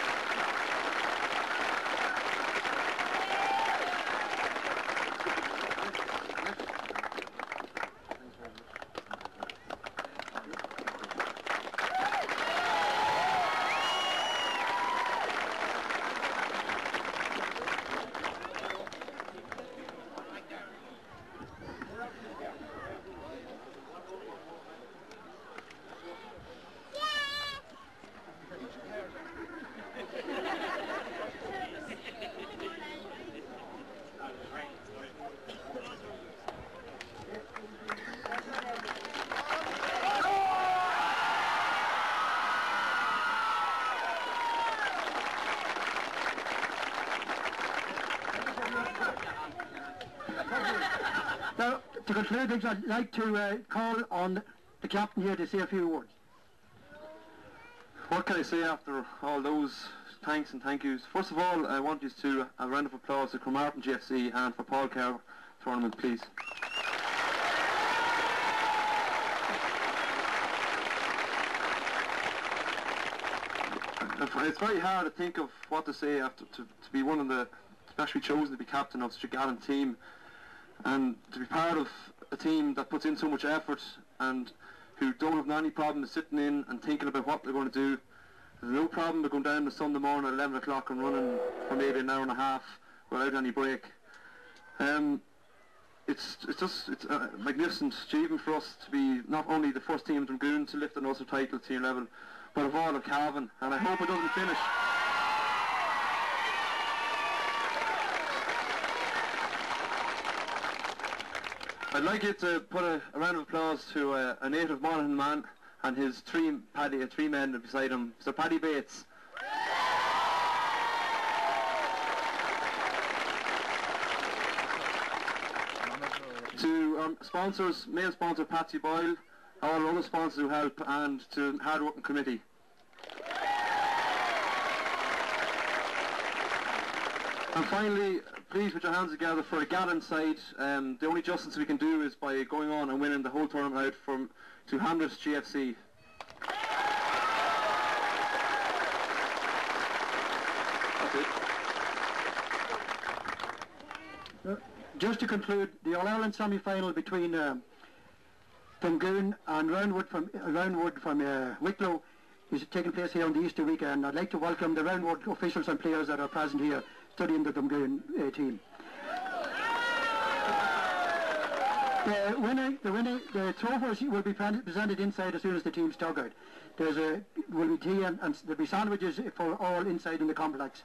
To conclude, I'd like to call on the captain here to say a few words. What can I say after all those thanks and thank yous? First of all, I want you to a round of applause to Cremartin GFC and for Paul Kerr tournament, please. It's very hard to think of what to say after to be one of the, especially chosen to be captain of such a gallant team, and to be part of a team that puts in so much effort and who don't have any problem sitting in and thinking about what they're going to do. There's no problem with going down on Sunday morning at 11 o'clock and running for maybe an hour and a half without any break. It's a magnificent achievement for us to be not only the first team in Drumgoon to lift an Ulster title at senior level, but of all of Cavan, and I hope it doesn't finish. I'd like you to put a round of applause to a native Monaghan man and his three men beside him, Sir Paddy Bates. To our sponsors, main sponsor Patsy Boyle, all other sponsors who help, and to the hard working committee. And finally, please put your hands together for a gallant side. The only justice we can do is by going on and winning the whole tournament out from Doohamlet GFC. That's it. Just to conclude, the All-Ireland semi-final between Drumgoon and Roundwood from Wicklow is taking place here on the Easter weekend. I'd like to welcome the Roundwood officials and players that are present here studying the Drumgoon team. The trophies will be presented inside as soon as the teams dug out. Will be tea and there'll be sandwiches for all inside in the complex.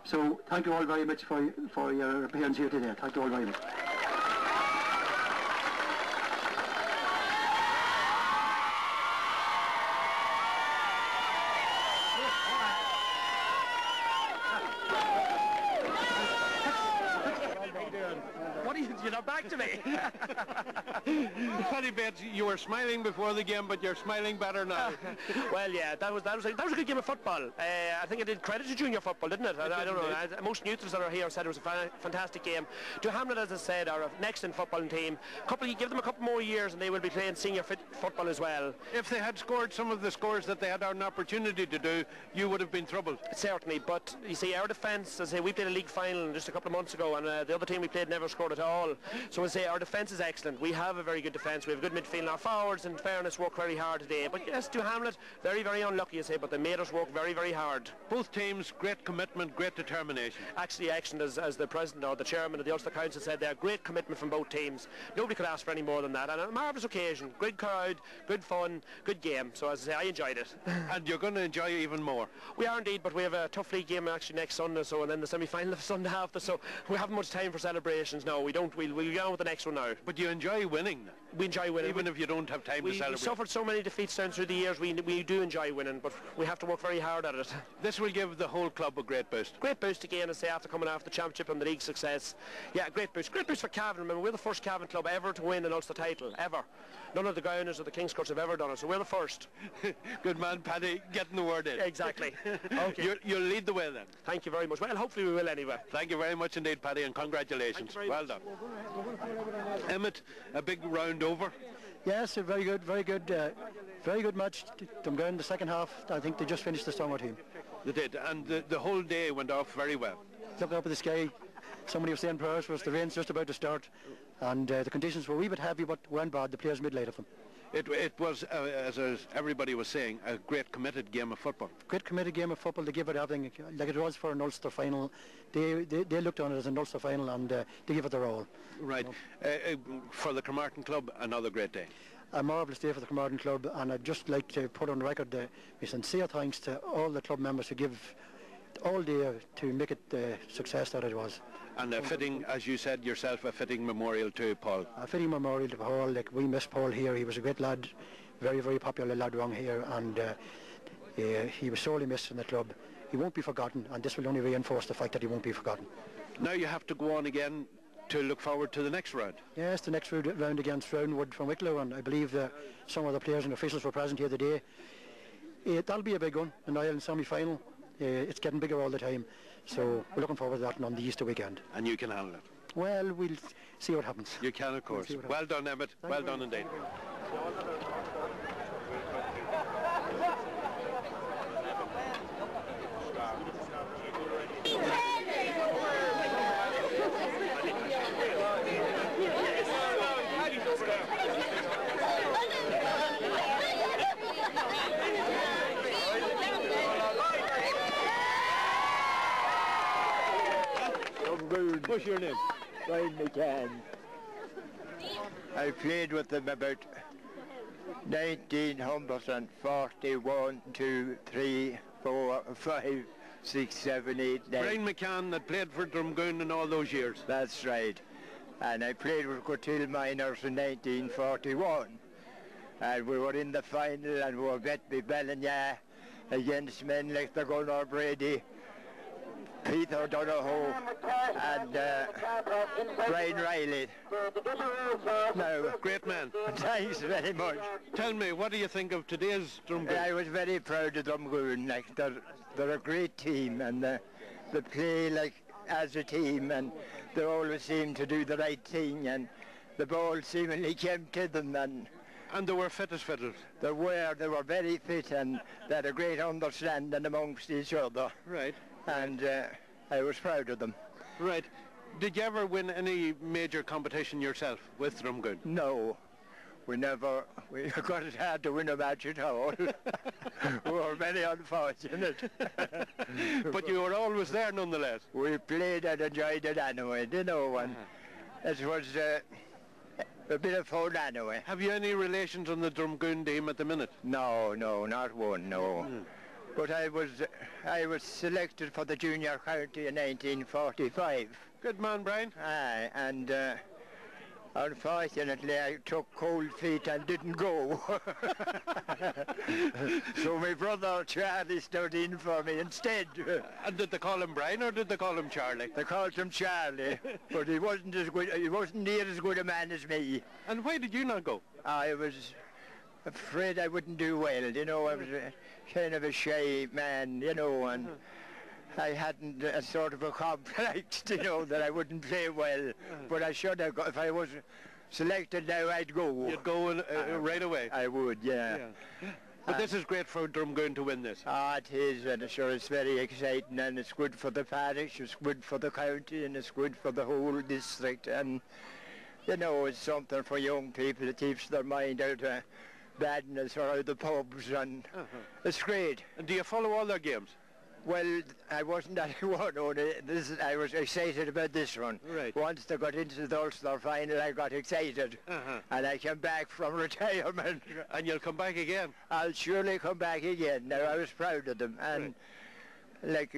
So thank you all very much for your appearance here today. Thank you all very much. You're not back to me. Paddy Bates, you were smiling before the game, but you're smiling better now. Well, yeah, that was a good game of football. I think it did credit to junior football, didn't it? I don't know. Most neutrals that are here said it was a fantastic game. Doohamlet, as I said, are an excellent footballing team. Give them a couple more years and they will be playing senior football as well. If they had scored some of the scores that they had an opportunity to do, you would have been troubled. Certainly, but you see, our defence, as I say, we played a league final just a couple of months ago, and the other team we played never scored at all. So I say our defence is excellent. We have a very good defence. We have a good midfield. Our forwards, in fairness, work very hard today. But yes, Doohamlet, very, very unlucky, I say, but they made us work very, very hard. Both teams, great commitment, great determination. Actually, excellent, as the president or the chairman of the Ulster Council said there, great commitment from both teams. Nobody could ask for any more than that. And a marvellous occasion. Good crowd, good fun, good game. So as I say, I enjoyed it. And you're going to enjoy it even more. We are indeed, but we have a tough league game actually next Sunday, so, and then the semi-final of Sunday after, so we haven't much time for celebrations. No, we don't. We'll get on with the next one now. But you enjoy winning. We enjoy winning. Even if you don't have time to celebrate. We suffered so many defeats down through the years, we do enjoy winning, but we have to work very hard at it. This will give the whole club a great boost. Great boost again, I say, after coming after the championship and the league success. Yeah, great boost. Great boost for Cavan. Remember, we're the first Cavan club ever to win an Ulster title, ever. None of the Gowners or the King's Courts have ever done it, so we're the first. Good man, Paddy, getting the word in. Exactly. Okay. You'll lead the way then. Thank you very much. Well, hopefully we will anyway. Thank you very much indeed, Paddy, and congratulations. Well done. Emmett, a big round over. Yes, a very good match. Drumgoon, the second half, I think they just finished the stronger team. They did, and the whole day went off very well. Looking up at the sky, somebody was saying prayers for us. The rain's just about to start, and the conditions were a wee bit heavy, but weren't bad. The players made light of them. It was, as everybody was saying, a great committed game of football. Great committed game of football. They give it everything, like it was for an Ulster final. They looked on it as an Ulster final, and they give it their all. Right. For the Cremartin Club, another great day. A marvellous day for the Cremartin Club, and I'd just like to put on record my sincere thanks to all the club members who give all day to make it the success that it was. And a fitting, as you said yourself, a fitting memorial to Paul. A fitting memorial to Paul. Like, we miss Paul here. He was a great lad, very, very popular lad around here, and he was sorely missed in the club. He won't be forgotten, and this will only reinforce the fact that he won't be forgotten. Now you have to go on again to look forward to the next round. Yes, the next round against Roundwood from Wicklow, and I believe some of the players and officials were present here today. That'll be a big one, an Ireland semi-final. It's getting bigger all the time, so we're looking forward to that on the Easter weekend. And you can handle it? Well, we'll see what happens. You can, of course. Well done, Emmett. Well done indeed. What's your name? Brian McCann. I played with them about 1941, 2, 3, 4, 5, 6, 7, 8, 9. Brian McCann that played for Drumgoon in all those years. That's right. And I played with Cotil Miners in 1941. And we were in the final and we were bet by Ballina against men like the Gunnar Brady, Peter Donohoe and Brian Riley. No. Great man. Thanks very much. Tell me, what do you think of today's Drumgoon? I was very proud of Drumgoon. Like they're a great team, and they play like as a team, and they always seem to do the right thing, and the ball seemingly came to them, and they were fit as fiddles. They were very fit, and they had a great understanding amongst each other. Right. And I was proud of them. Right. Did you ever win any major competition yourself with Drumgoon? No. We never. We got it hard to win a match at all. We were very unfortunate. But you were always there nonetheless. We played and enjoyed it anyway, you know, and it was a bit of fun anyway. Have you any relations on the Drumgoon team at the minute? No, not one, no. But I was selected for the junior county in 1945. Good man, Brian. Aye, and unfortunately I took cold feet and didn't go. So my brother Charlie stood in for me instead. And did they call him Brian or did they call him Charlie? They called him Charlie, but he wasn't as good. He wasn't near as good a man as me. And why did you not go? I was afraid I wouldn't do well, you know. I was kind of a shy man, you know, and I hadn't a sort of a complex, you know, that I wouldn't play well. But I should have got, if I was selected now, I'd go. You'd go right away? I would, yeah. But this is great for Drumgoon to win this. Ah, it is, and sure it's very exciting, and it's good for the parish, it's good for the county, and it's good for the whole district, and, you know, it's something for young people. It keeps their mind out of badness or out of the pubs, and it's great. And do you follow all their games? Well, I wasn't at one. I was excited about this one. Right. Once they got into the Ulster final, I got excited. And I came back from retirement. And you'll come back again? I'll surely come back again. Now, I was proud of them. And, like,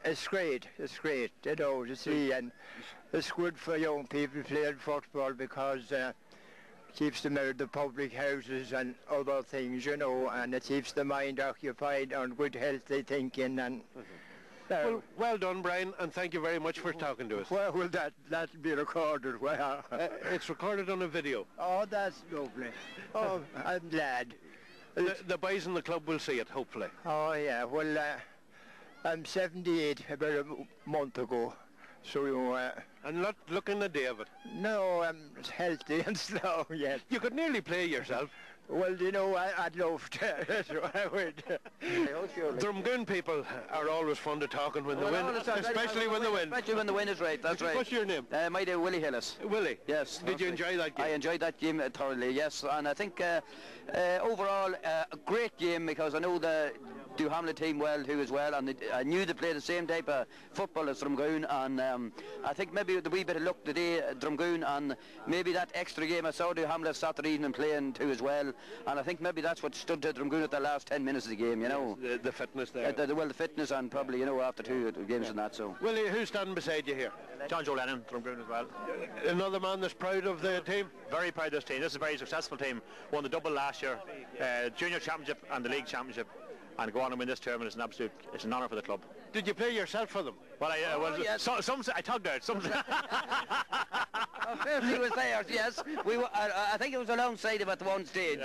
it's great, you know, to see. And it's good for young people playing football because keeps them out of the public houses and other things, you know, and it keeps the mind occupied on good healthy thinking. And well done, Brian, and thank you very much for talking to us. Well, that'll be recorded. Well, it's recorded on a video. Oh, that's lovely. Oh, I'm glad. The boys in the club will see it, hopefully. Oh, yeah. Well, I'm 78 about a month ago. So, and not looking a day of it? No, I'm healthy and slow yet. You could nearly play yourself. Well, you know, I'd love to. That's what I would. Drumgoon people are always fun to talking when they win, especially when they win. Especially when the win is right, that's right. What's your name? My name is Willie Hillis. Willie? Yes. Did you enjoy that game? I enjoyed that game thoroughly, yes. And I think overall a great game because I know the Doohamlet team well too as well, and I knew they played the same type of football as Drumgoon, and I think maybe the wee bit of luck today Drumgoon, and maybe that extra game I saw Doohamlet Saturday evening playing too as well, and I think maybe that's what stood to Drumgoon at the last 10 minutes of the game, you know. Yes, the fitness there. Well, the fitness, and probably, you know, after two games and that, so. Willie, who's standing beside you here? John Joe Lennon, Drumgoon as well. Another man that's proud of the team? Very proud of this team. This is a very successful team. Won the double last year, Junior Championship and the League Championship. and go on and win this tournament is it's an honour for the club. Did you play yourself for them? Well, I tugged out. Some Firstly was theirs, yes. I think it was alongside him at the one stage.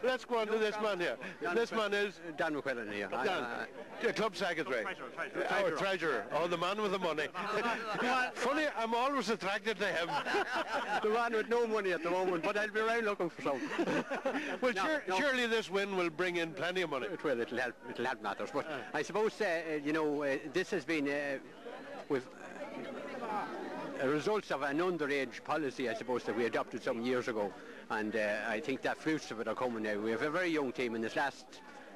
Let's go on to this man here. This man is Dan McQuillan here. Dan, club secretary. Treasurer. Oh, the man with the money. Funny, I'm always attracted to him. The man with no money at the moment, but I'll be around looking for some. Well, surely this win will bring in plenty of money. It will. It'll help matters. But I suppose this has been with results of an underage policy, I suppose, that we adopted some years ago, and I think that fruits of it are coming now. We have a very young team, and this last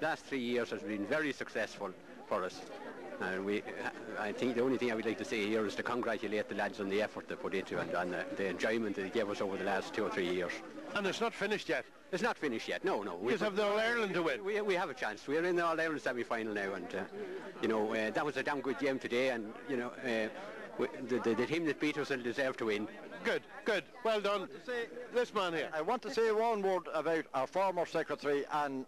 3 years has been very successful for us. And I think the only thing I would like to say here is to congratulate the lads on the effort they put into it and the enjoyment they gave us over the last 2 or 3 years. And it's not finished yet? It's not finished yet, no. We just have the All-Ireland to win. We have a chance. We're in the All-Ireland semi-final now, and that was a damn good game today, and the team that beat us will deserve to win. Good. Well done. This man here. I want to say one word about our former secretary and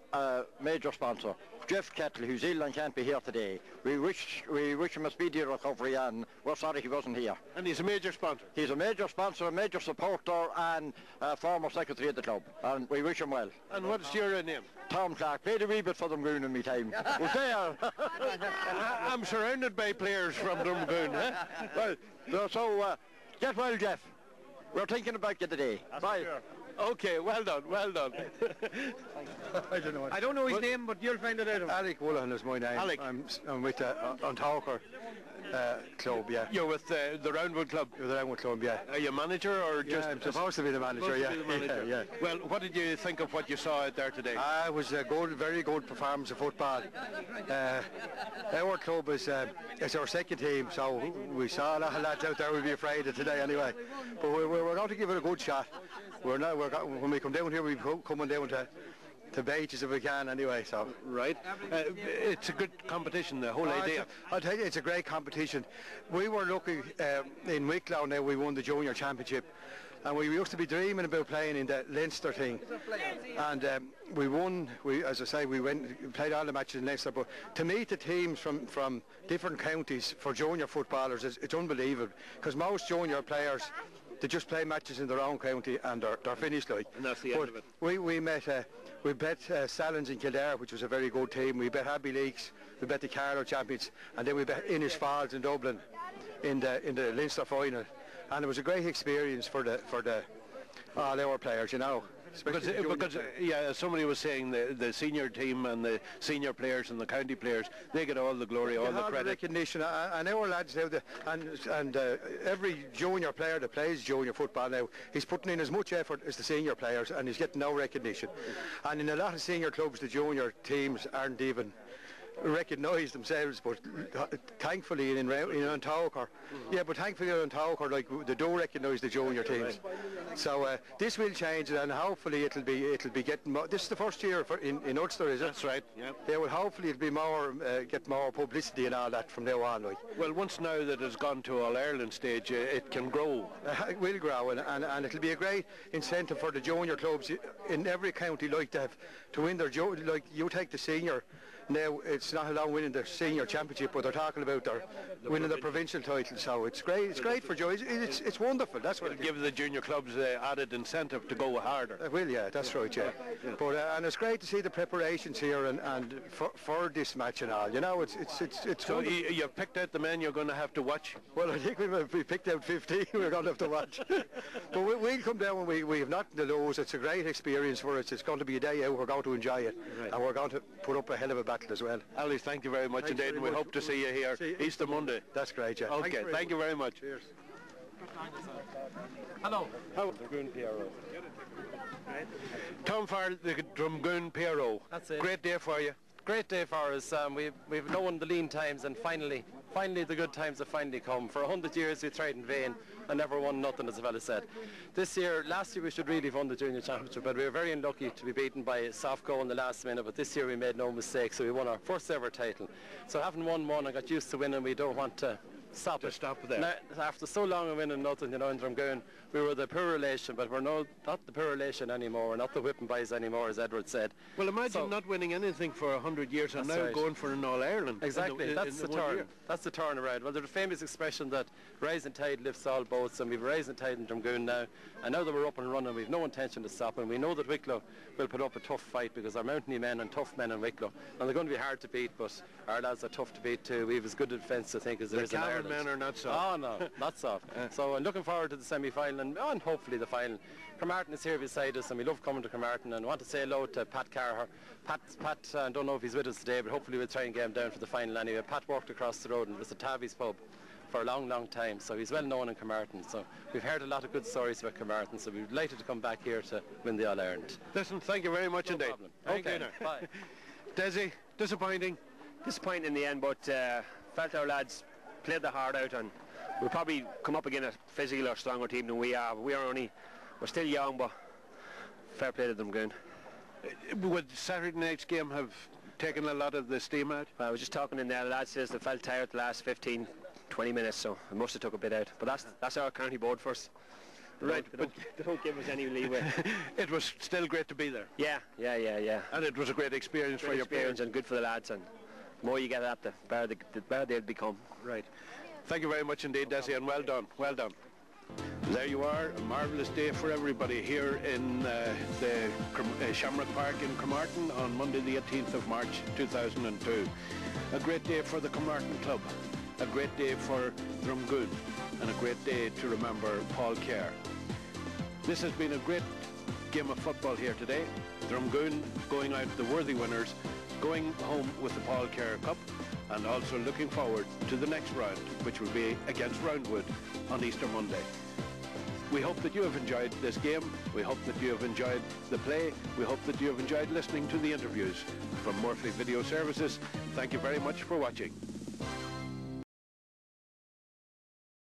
major sponsor, Jeff Kettle, who's ill and can't be here today. We wish him a speedy recovery, and we're sorry he wasn't here. And he's a major sponsor? He's a major sponsor, a major supporter, and a former secretary of the club, and we wish him well. And what's your name? Tom Clark. Played a wee bit for Drumgoon in my time. Was there. I'm surrounded by players from Drumgoon. Well, so get well, Jeff. We're thinking about you today. Bye. Sure. Okay, well done. I don't know his name, but you'll find it out. Alec Woollahan is my name. Alec. I'm with Antauker club, yeah. You're with the Roundwood club? With the Roundwood club, yeah. Are you manager or just... I'm supposed to be the manager, yeah. Well, what did you think of what you saw out there today? It was a very good performance of football. Our club is our second team, so we saw a lot of lads out there we'd be afraid of today anyway. But we're going to give it a good shot. When we come down here, we're coming down to beaches if we can anyway, so. Right. It's a good competition, the whole idea. I'll tell you, it's a great competition. We were lucky in Wicklow now, we won the Junior Championship, and we used to be dreaming about playing in the Leinster thing, and we won. As I say, we played all the matches in Leinster, but to meet the teams from different counties for junior footballers, it's unbelievable, because most junior players, they just play matches in their own county and they're finished like. And that's the end of it. We bet Salins in Kildare, which was a very good team. We bet Abbey Leaks, we bet the Carlow champions, and then we bet Innis Falls in Dublin in the Leinster final. And it was a great experience for all our players, you know. Because somebody was saying the senior team and the senior players and the county players, they get all the glory, all the credit. The recognition, and our lads now, and every junior player that plays junior football now, he's putting in as much effort as the senior players, and he's getting no recognition. And in a lot of senior clubs, the junior teams aren't even recognise themselves, but thankfully in Antauker, thankfully in Antauker, like, they do recognise the junior teams. So this will change, and hopefully it'll be getting more. This is the first year in Ulster, is it? That's right. Yeah. Yeah. Well, hopefully it'll be more, get more publicity and all that from now on. Like. Well, once now that it's gone to All-Ireland stage, it can grow. It will grow, and it'll be a great incentive for the junior clubs in every county, like to win their like you take the senior. Now it's not allowed winning the senior championship, but they're talking about winning the provincial title. So it's great. It's great for Joe. It's wonderful. That's what it'll give the junior clubs added incentive to go harder. It will, yeah. That's right, yeah. But and it's great to see the preparations here and for this match and all. You know, it's. So you've picked out the men you're going to have to watch. Well, I think we picked out 15. We're going to have to watch. But we'll come down and we have nothing to lose. It's a great experience for us. It's going to be a day out. We're going to enjoy it, and we're going to put up a hell of a battle as well. Ali, thank you very much indeed, and we hope to see you here Easter Monday. That's great, yeah. Okay, thank you very much. Cheers. Hello. Drumgoon PRO. Tom Farrell, the Drumgoon PRO. That's it. Great day for you. Great day for us. We've known the lean times, and finally the good times have finally come. For 100 years we tried in vain and never won nothing, as the fella said. Last year we should really have won the Junior Championship, but we were very unlucky to be beaten by Softco in the last minute, but this year we made no mistake, so we won our first ever title. So having won one and got used to winning, we don't want to stop to it. stop there. Now, after so long of winning nothing, you know, in Drumgoon, we were the poor relation, but we're not the poor relation anymore. We're not the whipping boys anymore, as Edward said. Well, imagine not winning anything for 100 years and now going for an All-Ireland. Exactly, that's the turn. That's the turn around. Well, there's a famous expression that rising tide lifts all boats, and we've a rising tide in Drumgoon now. And now that we're up and running, we've no intention to stop, and we know that Wicklow will put up a tough fight because our mountainy men and tough men in Wicklow, and they're going to be hard to beat, but our lads are tough to beat too. We have as good a defence, I think, as there is in Ireland. The Cavan men are not soft. Oh no, not soft. So I'm looking forward to the semi-final and hopefully the final. Cremartin is here beside us, and we love coming to Cremartin, and I want to say hello to Pat Carr. Pat, I don't know if he's with us today, but hopefully we'll try and get him down for the final anyway. Pat worked across the road and was at Tavi's pub for a long, long time, so he's well known in Cremartin. So we've heard a lot of good stories about Cremartin, so we're delighted to come back here to win the All-Ireland. Listen, thank you very much indeed. Problem. Okay, Bye. Desi, disappointing? Disappointing in the end, but felt our lads played their heart out, and we'll probably come up against a physical or stronger team than we are. We're still young, but fair play to them, Goon. Would Saturday night's game have taken a lot of the steam out? I was just talking in there, the lad says they felt tired the last 15, 20 minutes, so it must have took a bit out. But that's our county board for us. They don't give us any leeway. It was still great to be there. Yeah. And it was a great experience for your parents. And good for the lads, and the more you get at the better they'll become. Right. Thank you very much indeed, Desi, and well done. Well done. There you are, a marvellous day for everybody here in the Shamrock Park in Cremartin on Monday the 18th of March 2002. A great day for the Cremartin Club, a great day for Drumgoon, and a great day to remember Paul Kerr. This has been a great game of football here today. Drumgoon going out the worthy winners, going home with the Paul Kerr Cup, and also looking forward to the next round, which will be against Roundwood on Easter Monday. We hope that you have enjoyed this game. We hope that you have enjoyed the play. We hope that you have enjoyed listening to the interviews. From Morphley Video Services, thank you very much for watching.